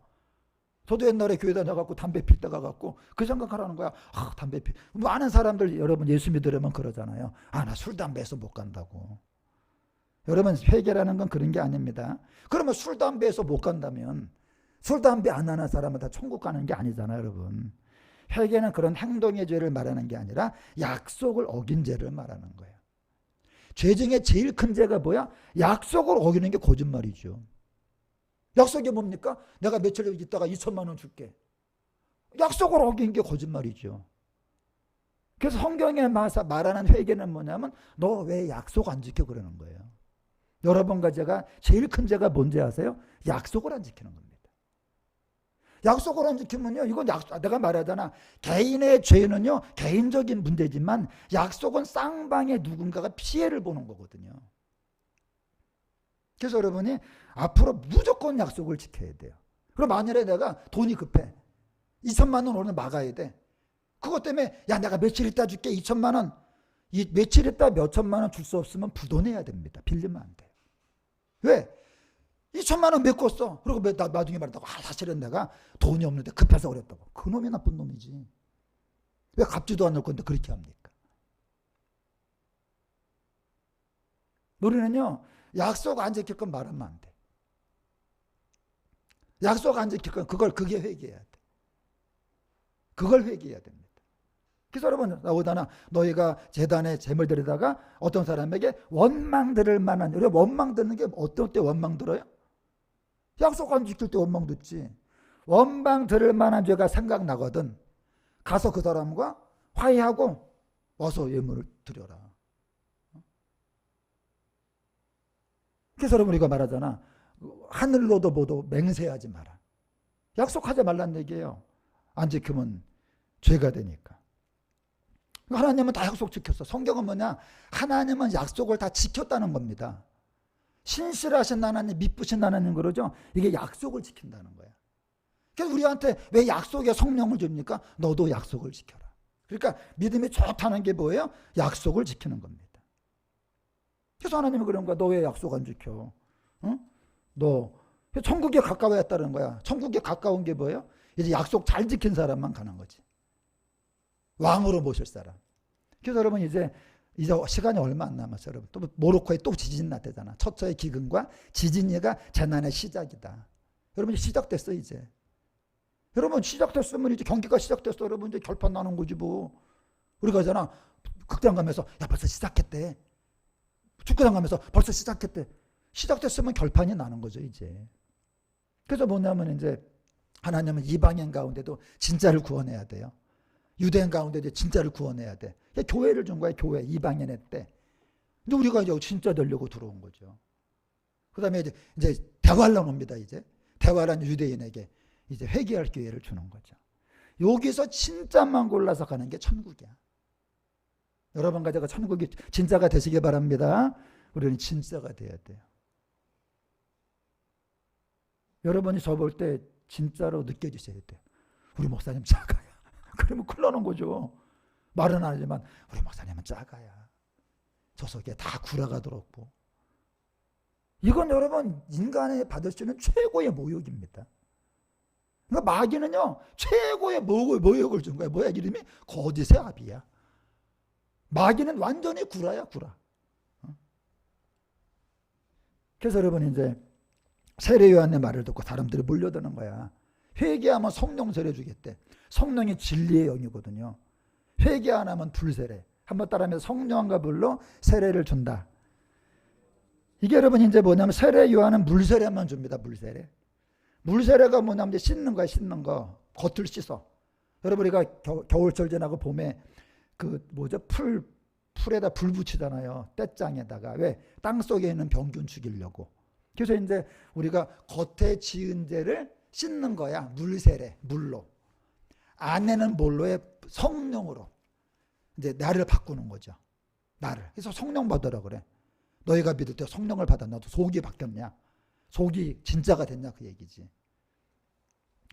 S1: 저도 옛날에 교회 다녀갖고 담배 필 때가 갖고 그 생각하라는 거야. 아, 담배 필. 뭐 아는 사람들 여러분 예수 믿으려면 그러잖아요. 아, 나 술 담배에서 못 간다고. 여러분 회개라는 건 그런 게 아닙니다. 그러면 술 담배에서 못 간다면 술 담배 안 하는 사람은 다 천국 가는 게 아니잖아요, 여러분. 회개는 그런 행동의 죄를 말하는 게 아니라 약속을 어긴 죄를 말하는 거예요. 죄 중에 제일 큰 죄가 뭐야? 약속을 어기는 게 거짓말이죠. 약속이 뭡니까? 내가 며칠 있다가 2천만 원 줄게. 약속을 어긴 게 거짓말이죠. 그래서 성경에 말하는 회개는 뭐냐면 너 왜 약속 안 지켜 그러는 거예요. 여러분과 제가 제일 큰 죄가 뭔지 아세요? 약속을 안 지키는 겁니다. 약속을 안 지키면요, 이건 내가 말하잖아. 개인의 죄는요, 개인적인 문제지만 약속은 쌍방의 누군가가 피해를 보는 거거든요. 그래서 여러분이 앞으로 무조건 약속을 지켜야 돼요. 그럼 만일에 내가 돈이 급해. 2천만 원 오늘 막아야 돼. 그것 때문에 야 내가 며칠 있다 줄게 2천만 원. 이 며칠 있다 몇 천만 원 줄 수 없으면 부도내야 됩니다. 빌리면 안 돼요. 왜? 2천만 원 메꿨어. 그리고 나중에 말한다고 사실은 내가 돈이 없는데 급해서 그랬다고. 그놈이 나쁜 놈이지. 왜 갚지도 않을 건데 그렇게 합니까? 우리는요 약속 안 지킬 건 말하면 안 돼. 약속 안 지킬 건 그게 회개해야 돼. 그걸 회개해야 됩니다. 그래서 여러분 나오다나 너희가 제단에 제물 드리다가 어떤 사람에게 원망 들을 만한, 우리가 원망 듣는 게 어떤 때 원망 들어요? 약속 안 지킬 때 원망 듣지. 원망 들을 만한 죄가 생각나거든 가서 그 사람과 화해하고 와서 예물을 드려라. 그래서 여러분 우리가 말하잖아. 하늘로도 모두 맹세하지 마라. 약속하지 말란 얘기예요. 안 지키면 죄가 되니까. 하나님은 다 약속 지켰어. 성경은 뭐냐? 하나님은 약속을 다 지켰다는 겁니다. 신실하신 하나님, 미쁘신 하나님 그러죠? 이게 약속을 지킨다는 거야. 그래서 우리한테 왜 약속에 성령을 줍니까? 너도 약속을 지켜라. 그러니까 믿음이 좋다는 게 뭐예요? 약속을 지키는 겁니다. 그래서 하나님은 그런 거야. 너 왜 약속 안 지켜? 응? 너 천국에 가까워했다는 거야. 천국에 가까운 게 뭐예요? 이제 약속 잘 지킨 사람만 가는 거지. 왕으로 모실 사람. 그래서 여러분 이제 시간이 얼마 안 남았어요. 여러분 또 모로코에 또 지진 났대잖아. 처처의 기근과 지진이가 재난의 시작이다. 여러분 이제 시작됐어 이제. 여러분 시작됐으면 이제 경기가 시작됐어. 여러분 이제 결판 나는 거지 뭐. 우리가 하잖아. 극장 가면서 야 벌써 시작했대. 축구장 가면서 벌써 시작했대. 시작됐으면 결판이 나는 거죠 이제. 그래서 뭐냐면 이제 하나님은 이방인 가운데도 진짜를 구원해야 돼요. 유대인 가운데도 진짜를 구원해야 돼. 교회를 준 거야. 교회 이방인의 때. 근데 우리가 이제 진짜 되려고 들어온 거죠. 그 다음에 이제 대환란 옵니다. 이제 대환란 유대인에게 이제 회개할 기회를 주는 거죠. 여기서 진짜만 골라서 가는 게 천국이야. 여러분과 제가 천국이 진짜가 되시기 바랍니다. 우리는 진짜가 돼야 돼요. 여러분이 저 볼 때 진짜로 느껴지셔야 돼요. 우리 목사님 작아야. 그러면 큰일 나는 거죠. 말은 안 하지만 우리 목사님은 작아야. 저 속에 다 구라가 들었고. 이건 여러분 인간이 받을 수 있는 최고의 모욕입니다. 그러니까 마귀는요 최고의 모욕을 준 거야. 뭐야 이름이? 거짓의 아비야. 마귀는 완전히 구라야 구라. 그래서 여러분 이제 세례 요한의 말을 듣고 사람들이 몰려드는 거야. 회개하면 성령 세례 주겠대. 성령이 진리의 영이거든요. 회개 안 하면 불세례. 한번 따라하면 성령과 불로 세례를 준다. 이게 여러분 이제 뭐냐면 세례 요한은 물세례만 줍니다. 물세례. 물세례가 뭐냐면 이제 씻는 거야. 씻는 거. 겉을 씻어. 여러분 우리가 겨울철 지나고 봄에 그 뭐죠? 풀에다 불 붙이잖아요. 떼장에다가. 왜? 땅 속에 있는 병균 죽이려고. 그래서 이제 우리가 겉에 지은 죄를 씻는 거야. 물세례, 물로. 안에는 뭘로에? 성령으로. 이제 나를 바꾸는 거죠. 나를. 그래서 성령 받으라 그래. 너희가 믿을 때 성령을 받아. 나도 속이 바뀌었냐? 속이 진짜가 됐냐? 그 얘기지.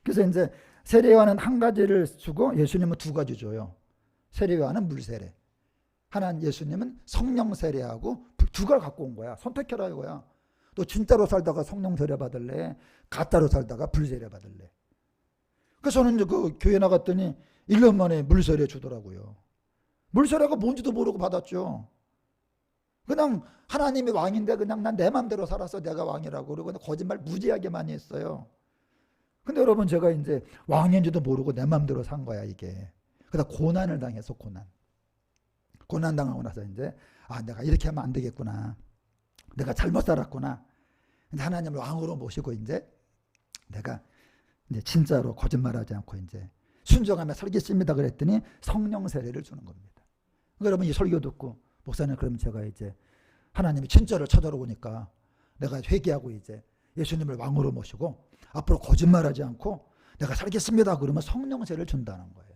S1: 그래서 이제 세례요한은 한 가지를 주고 예수님은 두 가지 줘요. 세례요한은 물세례. 하나는 예수님은 성령 세례하고 두 가지를 갖고 온 거야. 선택해라 이거야. 너 진짜로 살다가 성령 세례 받을래? 가짜로 살다가 불세례 받을래? 그래서 저는 이제 그 교회 나갔더니 1년 만에 물세례 주더라고요. 물세례가 뭔지도 모르고 받았죠. 그냥 하나님이 왕인데 그냥 난 내 맘대로 살아서 내가 왕이라고 그러고 거짓말 무지하게 많이 했어요. 근데 여러분 제가 이제 왕인지도 모르고 내 맘대로 산 거야 이게. 그러다 고난을 당해서 고난 당하고 나서 이제 내가 이렇게 하면 안 되겠구나. 내가 잘못 살았구나. 근데 하나님을 왕으로 모시고 이제 내가 이제 진짜로 거짓말하지 않고 이제 순종하며 살겠습니다 그랬더니 성령 세례를 주는 겁니다. 그러니까 여러분 이 설교 듣고 목사님 그럼 제가 이제 하나님이 진짜를 찾아오니까 내가 회개하고 이제 예수님을 왕으로 모시고 앞으로 거짓말하지 않고 내가 살겠습니다 그러면 성령 세례를 준다는 거예요.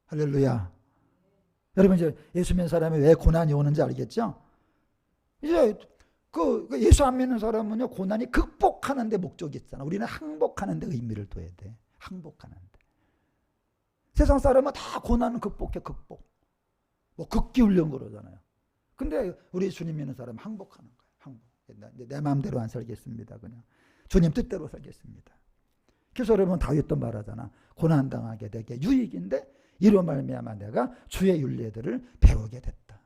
S1: 할렐루야. 여러분 이제 예수 믿는 사람이 왜 고난이 오는지 알겠죠? 이제 그 예수 안 믿는 사람은요 고난이 극복하는 데 목적이 있잖아. 우리는 항복하는 데 의미를 둬야 돼. 항복하는 데. 세상 사람은 다 고난은 극복해. 극복. 뭐 극기 훈련 그러잖아요. 근데 우리 주님 믿는 사람은 항복하는 거예요. 항복. 내 마음대로 안 살겠습니다. 그냥 주님 뜻대로 살겠습니다. 그래서 여러분 다윗도 말하잖아. 고난 당하게 되게 유익인데 이로 말미암아 내가 주의 윤례들을 배우게 됐다.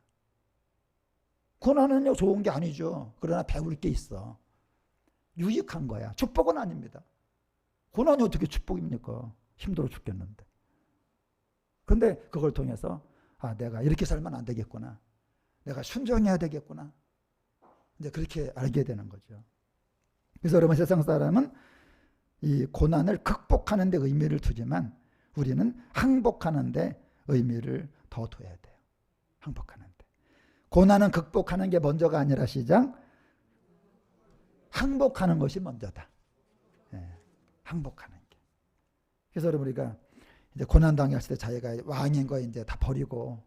S1: 고난은요 좋은 게 아니죠. 그러나 배울 게 있어. 유익한 거야. 축복은 아닙니다. 고난이 어떻게 축복입니까? 힘들어 죽겠는데. 근데 그걸 통해서 내가 이렇게 살면 안 되겠구나. 내가 순종해야 되겠구나. 이제 그렇게 알게 되는 거죠. 그래서 여러분, 세상 사람은 이 고난을 극복하는 데 의미를 두지만 우리는 항복하는 데 의미를 더 둬야 돼요. 항복하는 데. 고난은 극복하는 게 먼저가 아니라 시작. 항복하는 것이 먼저다. 항복하는 게. 그래서 여러분, 우리가 이제 고난 당했을 때 자기가 왕인 거 이제 다 버리고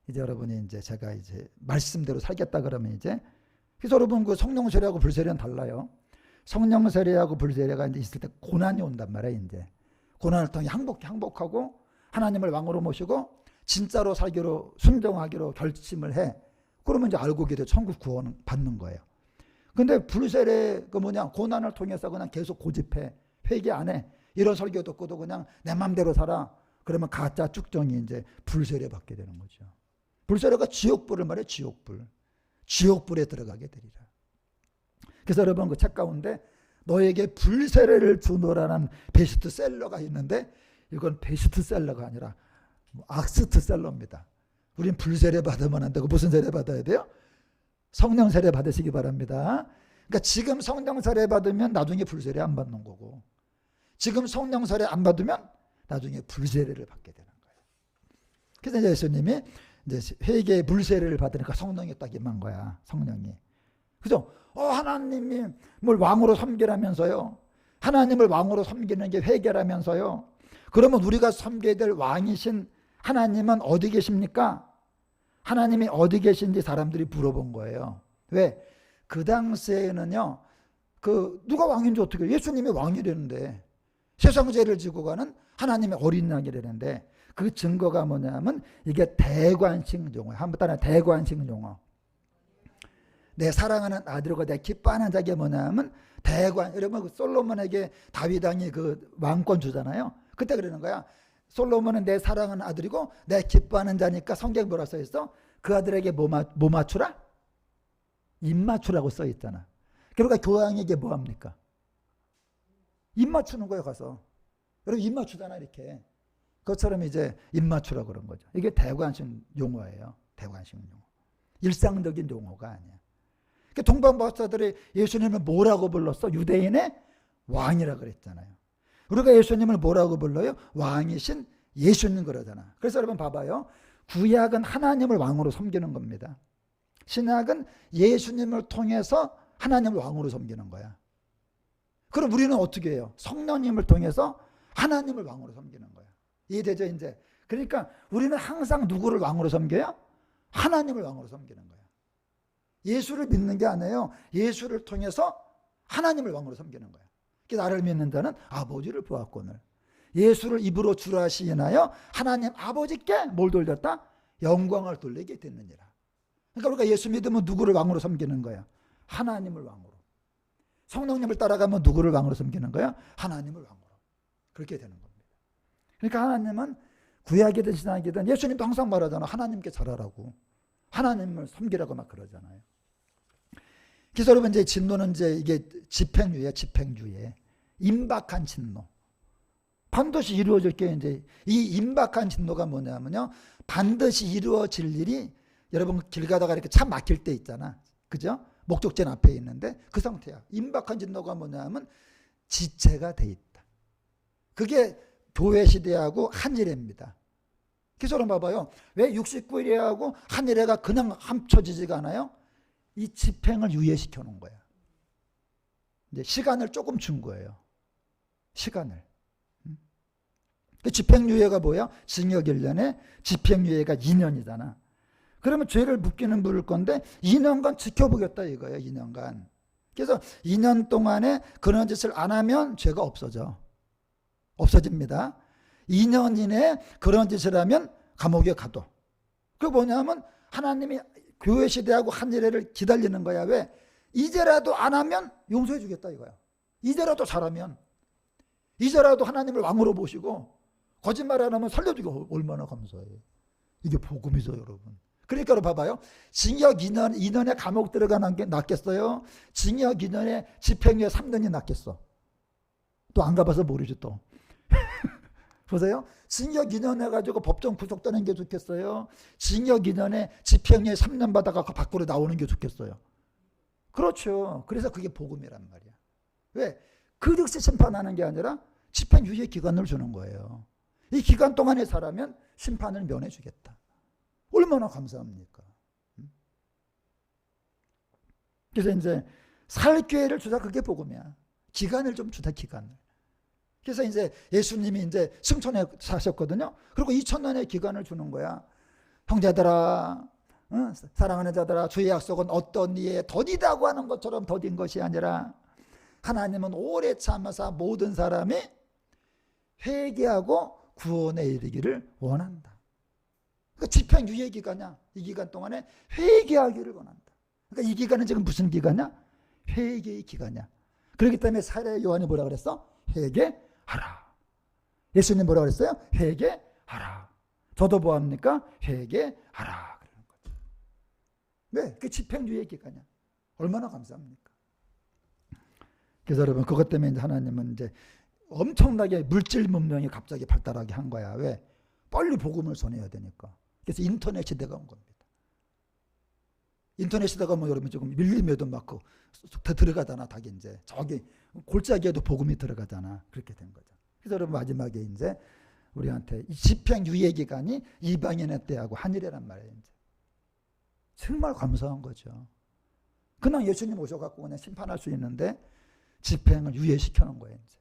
S1: 이제 여러분이 이제 제가 이제 말씀대로 살겠다 그러면 이제, 그래서 여러분 그 성령 세례하고 불세례는 달라요. 성령 세례하고 불세례가 이제 있을 때 고난이 온단 말이에요. 이제 고난을 통해 항복하고 하나님을 왕으로 모시고 진짜로 살기로 순종하기로 결심을 해. 그러면 이제 알고 계도 천국 구원 받는 거예요. 근데 불세례 그 고난을 통해서 그냥 계속 고집해. 회개 안 해. 이런 설교 듣고도 그냥 내 맘대로 살아. 그러면 가짜 쭉정이 이제 불세례 받게 되는 거죠. 불세례가 지옥불을 말해. 지옥불. 지옥불에 들어가게 되리라. 그래서 여러분 그 책 가운데 너에게 불세례를 주노라는 베스트셀러가 있는데 이건 베스트셀러가 아니라 악스트셀러입니다. 우린 불세례 받으면 안 되고 무슨 세례 받아야 돼요? 성령 세례 받으시기 바랍니다. 그러니까 지금 성령 세례 받으면 나중에 불세례 안 받는 거고, 지금 성령 세례 안 받으면 나중에 불세례를 받게 되는 거예요. 그래서 이제 예수님이 이제 회개의 불세례를 받으니까 성령이 딱 임한 거야. 성령이. 그죠? 하나님이 뭘 왕으로 섬기라면서요. 하나님을 왕으로 섬기는 게 회개라면서요. 그러면 우리가 섬겨야 될 왕이신 하나님은 어디 계십니까? 하나님이 어디 계신지 사람들이 물어본 거예요. 왜? 그 당시에는요, 누가 왕인지 어떻게, 예수님이 왕이라는데, 세상 죄를 지고 가는 하나님의 어린 양이라는데, 그 증거가 뭐냐면, 이게 대관식 용어예요. 한번 따라 대관식 용어. 내 사랑하는 아들과 내 기뻐하는 자가 뭐냐면, 여러분, 솔로몬에게 다윗 왕이 그 왕권 주잖아요. 그때 그러는 거야. 솔로몬은 내 사랑하는 아들이고 내 기뻐하는 자니까 성경에 뭐라 써 있어? 그 아들에게 뭐 맞추라? 입 맞추라고 써 있잖아. 그러니까 교황에게 뭐 합니까? 입 맞추는 거예요, 가서. 여러분 입 맞추잖아, 이렇게. 그것처럼 이제 입 맞추라고 그런 거죠. 이게 대관식 용어예요. 대관식 용어. 일상적인 용어가 아니야. 그러니까 동방박사들이 예수님을 뭐라고 불렀어? 유대인의 왕이라 그랬잖아요. 우리가 예수님을 뭐라고 불러요? 왕이신 예수님 그러잖아. 그래서 여러분 봐봐요. 구약은 하나님을 왕으로 섬기는 겁니다. 신약은 예수님을 통해서 하나님을 왕으로 섬기는 거야. 그럼 우리는 어떻게 해요? 성령님을 통해서 하나님을 왕으로 섬기는 거야. 이해되죠, 이제? 그러니까 우리는 항상 누구를 왕으로 섬겨요? 하나님을 왕으로 섬기는 거야. 예수를 믿는 게 아니에요. 예수를 통해서 하나님을 왕으로 섬기는 거야. 나를 믿는 자는 아버지를 보았거늘. 예수를 입으로 주라 시인하여 하나님 아버지께 뭘 돌렸다? 영광을 돌리게 됐느니라. 그러니까 우리가 예수 믿으면 누구를 왕으로 섬기는 거야? 하나님을 왕으로. 성령님을 따라가면 누구를 왕으로 섬기는 거야? 하나님을 왕으로. 그렇게 되는 겁니다. 그러니까 하나님은 구약이든 신약이든 예수님도 항상 말하잖아. 하나님께 잘하라고. 하나님을 섬기라고 막 그러잖아요. 그래서 여러분 이제 진노는 이제 이게 집행유예, 집행주의. 임박한 진노. 반드시 이루어질 게 이제 이 임박한 진노가 뭐냐면요. 반드시 이루어질 일이 여러분 길 가다가 이렇게 차 막힐 때 있잖아. 그죠? 목적지는 앞에 있는데 그 상태야. 임박한 진노가 뭐냐면 지체가 돼 있다. 그게 교회 시대하고 한일회입니다. 그래서 여러분 봐봐요. 왜 69일회하고 한일회가 그냥 합쳐지지가 않아요? 이 집행을 유예시켜 놓은 거야. 이제 시간을 조금 준 거예요. 시간을. 집행유예가 뭐야? 징역 1년에 집행유예가 2년이잖아. 그러면 죄를 묻기는 물을 건데 2년간 지켜보겠다 이거예요. 2년간. 그래서 2년 동안에 그런 짓을 안 하면 죄가 없어져. 없어집니다. 2년 이내에 그런 짓을 하면 감옥에 가둬. 그게 뭐냐면 하나님이 교회 시대하고 한일회를 기다리는 거야. 왜? 이제라도 안 하면 용서해 주겠다 이거야. 이제라도 잘하면. 이제라도 하나님을 왕으로 모시고 거짓말 안 하면 살려주고 얼마나 감사해. 이게 복음이죠, 여러분. 그러니까 봐봐요. 징역 2년에 감옥 들어가는 게 낫겠어요? 징역 2년에 집행유예 3년이 낫겠어? 또 안 가봐서 모르죠 또. 보세요. 징역 2년 해가지고 법정 구속되는 게 좋겠어요? 징역 2년에 집행유예 3년 받아가 밖으로 나오는 게 좋겠어요? 그렇죠. 그래서 그게 복음이란 말이야. 왜? 그 즉시 심판하는 게 아니라 집행유예 기간을 주는 거예요. 이 기간 동안에 살아면 심판을 면해주겠다. 얼마나 감사합니까? 그래서 이제 살 기회를 주자, 그게 복음이야. 기간을 좀 주자, 기간을. 그래서 이제 예수님이 이제 승천해 사셨거든요. 그리고 2000년의 기간을 주는 거야. 형제들아, 사랑하는 자들아, 주의 약속은 어떤 이에 더디다고 하는 것처럼 더딘 것이 아니라 하나님은 오래 참으사 모든 사람이 회개하고 구원에 이르기를 원한다. 그러니까 집행유예 기간이야. 이 기간 동안에 회개하기를 원한다. 그러니까 이 기간은 지금 무슨 기간이야? 회개의 기간이야. 그렇기 때문에 사례 요한이 뭐라 그랬어? 회개하라. 예수님 뭐라 그랬어요? 회개하라. 저도 뭐합니까? 회개하라. 그러는 거죠. 왜? 그 집행유예 기간이야. 얼마나 감사합니까? 그래서 여러분, 그것 때문에 이제 하나님은 이제 엄청나게 물질 문명이 갑자기 발달하게 한 거야. 왜? 빨리 복음을 전해야 되니까. 그래서 인터넷 시대가 온 겁니다. 인터넷 시대가 뭐 여러분 조금 밀리며도 막 들어가잖아. 닭이 이제 저기 골짜기에도 복음이 들어가잖아. 그렇게 된 거죠. 그래서 여러분 마지막에 이제 우리한테 이 집행유예 기간이 이방인의 때하고 한일이란 말이에요. 이제 정말 감사한 거죠. 그냥 예수님 오셔갖고 그냥 심판할 수 있는데 집행을 유예시켜 놓은 거예요. 이제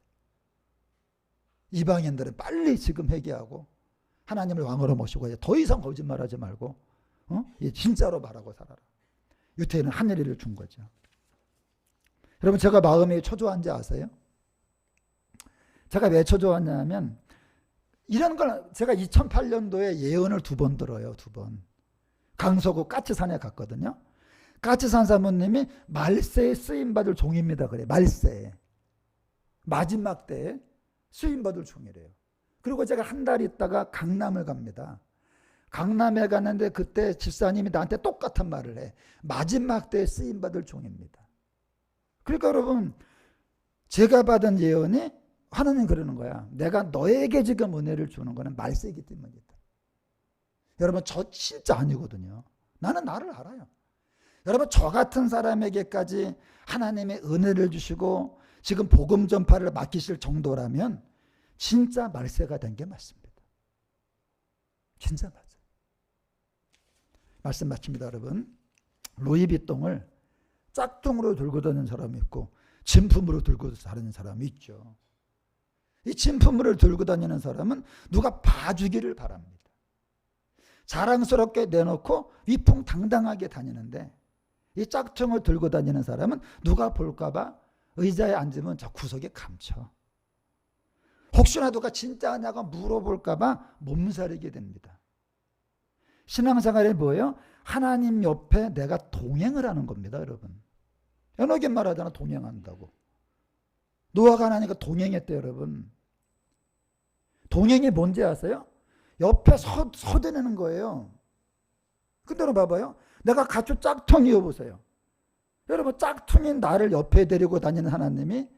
S1: 이방인들은 빨리 지금 회개하고 하나님을 왕으로 모시고 더 이상 거짓말하지 말고 진짜로 말하고 살아라. 유태인은 하늘이를 준 거죠. 여러분, 제가 마음이 초조한지 아세요? 제가 왜 초조하냐면 이런 걸 제가 2008년도에 예언을 2번 들어요. 2번. 강서구 까치산에 갔거든요. 까치산 사모님이 말세에 쓰임받을 종입니다. 그래, 말세에. 마지막 때에 쓰임받을 종이래요. 그리고 제가 한 달 있다가 강남을 갑니다. 강남에 갔는데 그때 집사님이 나한테 똑같은 말을 해. 마지막 때에 쓰임받을 종입니다. 그러니까 여러분, 제가 받은 예언이 하나님 그러는 거야. 내가 너에게 지금 은혜를 주는 거는 말세이기 때문이다. 여러분, 저 진짜 아니거든요. 나는 나를 알아요. 여러분, 저 같은 사람에게까지 하나님의 은혜를 주시고 지금 복음 전파를 맡기실 정도라면 진짜 말세가 된 게 맞습니다. 진짜 맞아요. 말씀 마칩니다, 여러분. 루이비통을 짝퉁으로 들고 다니는 사람이 있고 진품으로 들고 다니는 사람이 있죠. 이 진품을 들고 다니는 사람은 누가 봐주기를 바랍니다. 자랑스럽게 내놓고 위풍당당하게 다니는데 이 짝퉁을 들고 다니는 사람은 누가 볼까봐 의자에 앉으면 저 구석에 감춰. 혹시나 누가 진짜냐고 물어볼까봐 몸살이게 됩니다. 신앙생활이 뭐예요? 하나님 옆에 내가 동행을 하는 겁니다, 여러분. 연하게 말하잖아, 동행한다고. 노아가 하나님과 동행했대요, 여러분. 동행이 뭔지 아세요? 옆에 서대내는 거예요. 근데 여러분 봐봐요. 내가 가축 짝퉁이어 보세요. 여러분, 짝퉁인 나를 옆에 데리고 다니는 하나님이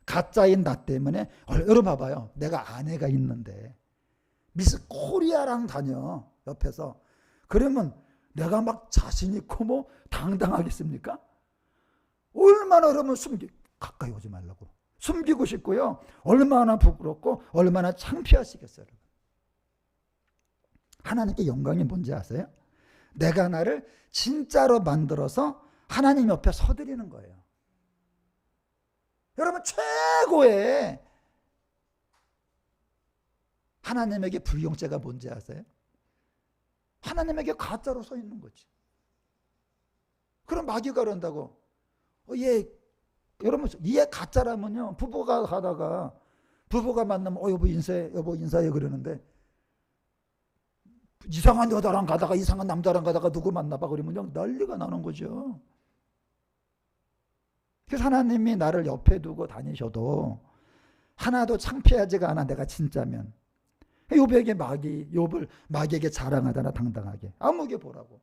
S1: 가짜인 나 때문에, 여러분 봐봐요. 내가 아내가 있는데 미스 코리아랑 다녀, 옆에서. 그러면 내가 막 자신 있고 뭐 당당하겠습니까? 얼마나 여러분 가까이 오지 말라고 숨기고 싶고요. 얼마나 부끄럽고 얼마나 창피하시겠어요. 하나님께 영광이 뭔지 아세요? 내가 나를 진짜로 만들어서 하나님 옆에 서드리는 거예요. 여러분, 최고의 하나님에게 불경죄가 뭔지 아세요? 하나님에게 가짜로 서 있는 거지. 그럼 마귀가 그런다고. 여러분, 얘 가짜라면요. 부부가 가다가 부부가 만나면 여보 인사해, 여보 인사해 그러는데 이상한 여자랑 가다가 이상한 남자랑 가다가 누구 만나봐 그러면 난리가 나는 거죠. 그래서 하나님이 나를 옆에 두고 다니셔도 하나도 창피하지가 않아. 내가 진짜면. 욥에게 욥을 마귀에게 자랑하잖아, 당당하게. 아무게 보라고.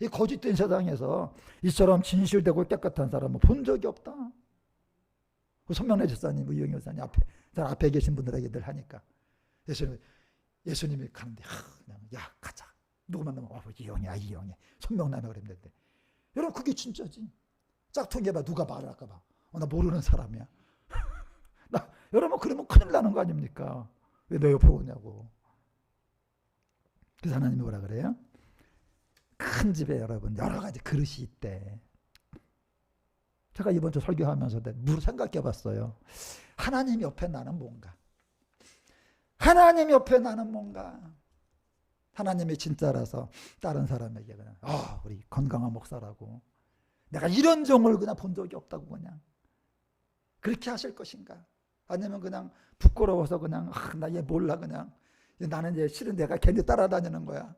S1: 이 거짓된 세상에서 이처럼 진실되고 깨끗한 사람은 본 적이 없다. 손명래 집사님, 이영희 집사님 앞에 계신 분들에게 늘 하니까 예수님이 가는데 그냥 야 가자. 누구 만나면 이영희 손명나며 그랬는데 여러분 그게 진짜지. 짝퉁이 봐 누가 말을 할까 봐. 나 모르는 사람이야. 여러분 그러면 큰일 나는 거 아닙니까? 왜 내 옆에 오냐고. 그래서 하나님이 뭐라 그래요? 큰 집에 여러분 여러 가지 그릇이 있대. 제가 이번 주 설교하면서 생각해 봤어요. 하나님 옆에 나는 뭔가? 하나님 옆에 나는 뭔가? 하나님이 진짜라서 다른 사람에게 그냥 우리 건강한 목사라고 내가 이런 종을 그냥 본 적이 없다고 그냥 그렇게 하실 것인가? 아니면 그냥 부끄러워서 그냥 나 얘 몰라 그냥 나는 얘 싫은 내가 괜히 따라다니는 거야.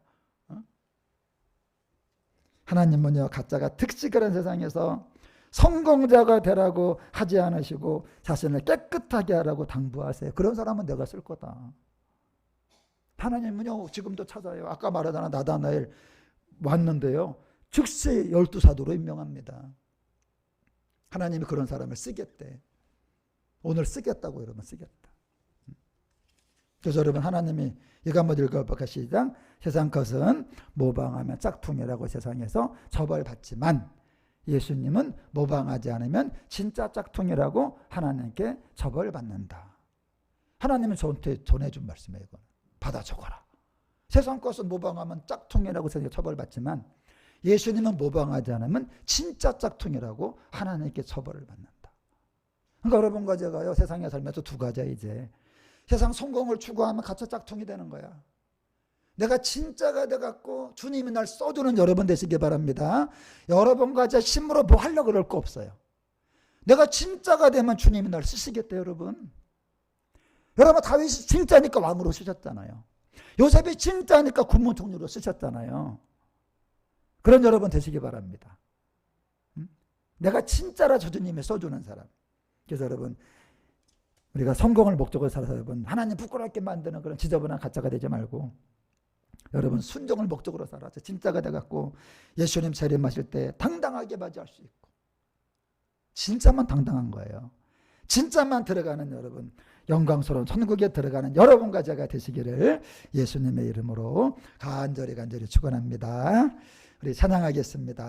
S1: 하나님은요 가짜가 득식하는 세상에서 성공자가 되라고 하지 않으시고 자신을 깨끗하게 하라고 당부하세요. 그런 사람은 내가 쓸 거다. 하나님은요 지금도 찾아요. 아까 말하잖아 나다나엘 왔는데요 즉시 12사도로 임명합니다. 하나님이 그런 사람을 쓰겠대. 오늘 쓰겠다고 여러분 쓰겠다. 그래서 여러분 하나님이 이거 한번 읽어볼까 시작. 세상 것은 모방하면 짝퉁이라고 세상에서 처벌받지만 예수님은 모방하지 않으면 진짜 짝퉁이라고 하나님께 처벌받는다. 하나님은 저한테 전해준 말씀이에요. 이건. 받아 적어라. 세상 것은 모방하면 짝퉁이라고 세상에 처벌받지만 예수님은 모방하지 않으면 진짜 짝퉁이라고 하나님께 처벌을 받는다. 그러니까 여러분과 제가요 세상에 살면서 두 가지야 이제. 세상 성공을 추구하면 가짜 짝퉁이 되는 거야. 내가 진짜가 돼갖고 주님이 날 써주는 여러분 되시기 바랍니다. 여러분과 제 힘으로 뭐 하려고 그럴 거 없어요. 내가 진짜가 되면 주님이 날 쓰시겠대 여러분. 여러분 다윗이 진짜니까 왕으로 쓰셨잖아요. 요셉이 진짜니까 국무총리로 쓰셨잖아요. 그런 여러분 되시기 바랍니다. 내가 진짜라 주님이 써주는 사람. 그래서 여러분 우리가 성공을 목적으로 살아서 여러분 하나님 부끄럽게 만드는 그런 지저분한 가짜가 되지 말고 여러분 순종을 목적으로 살아서 진짜가 돼갖고 예수님 재림하실 때 당당하게 맞이할 수 있고 진짜만 당당한 거예요. 진짜만 들어가는 여러분 영광스러운 천국에 들어가는 여러분과 제가 되시기를 예수님의 이름으로 간절히 축원합니다. 우리 찬양하겠습니다.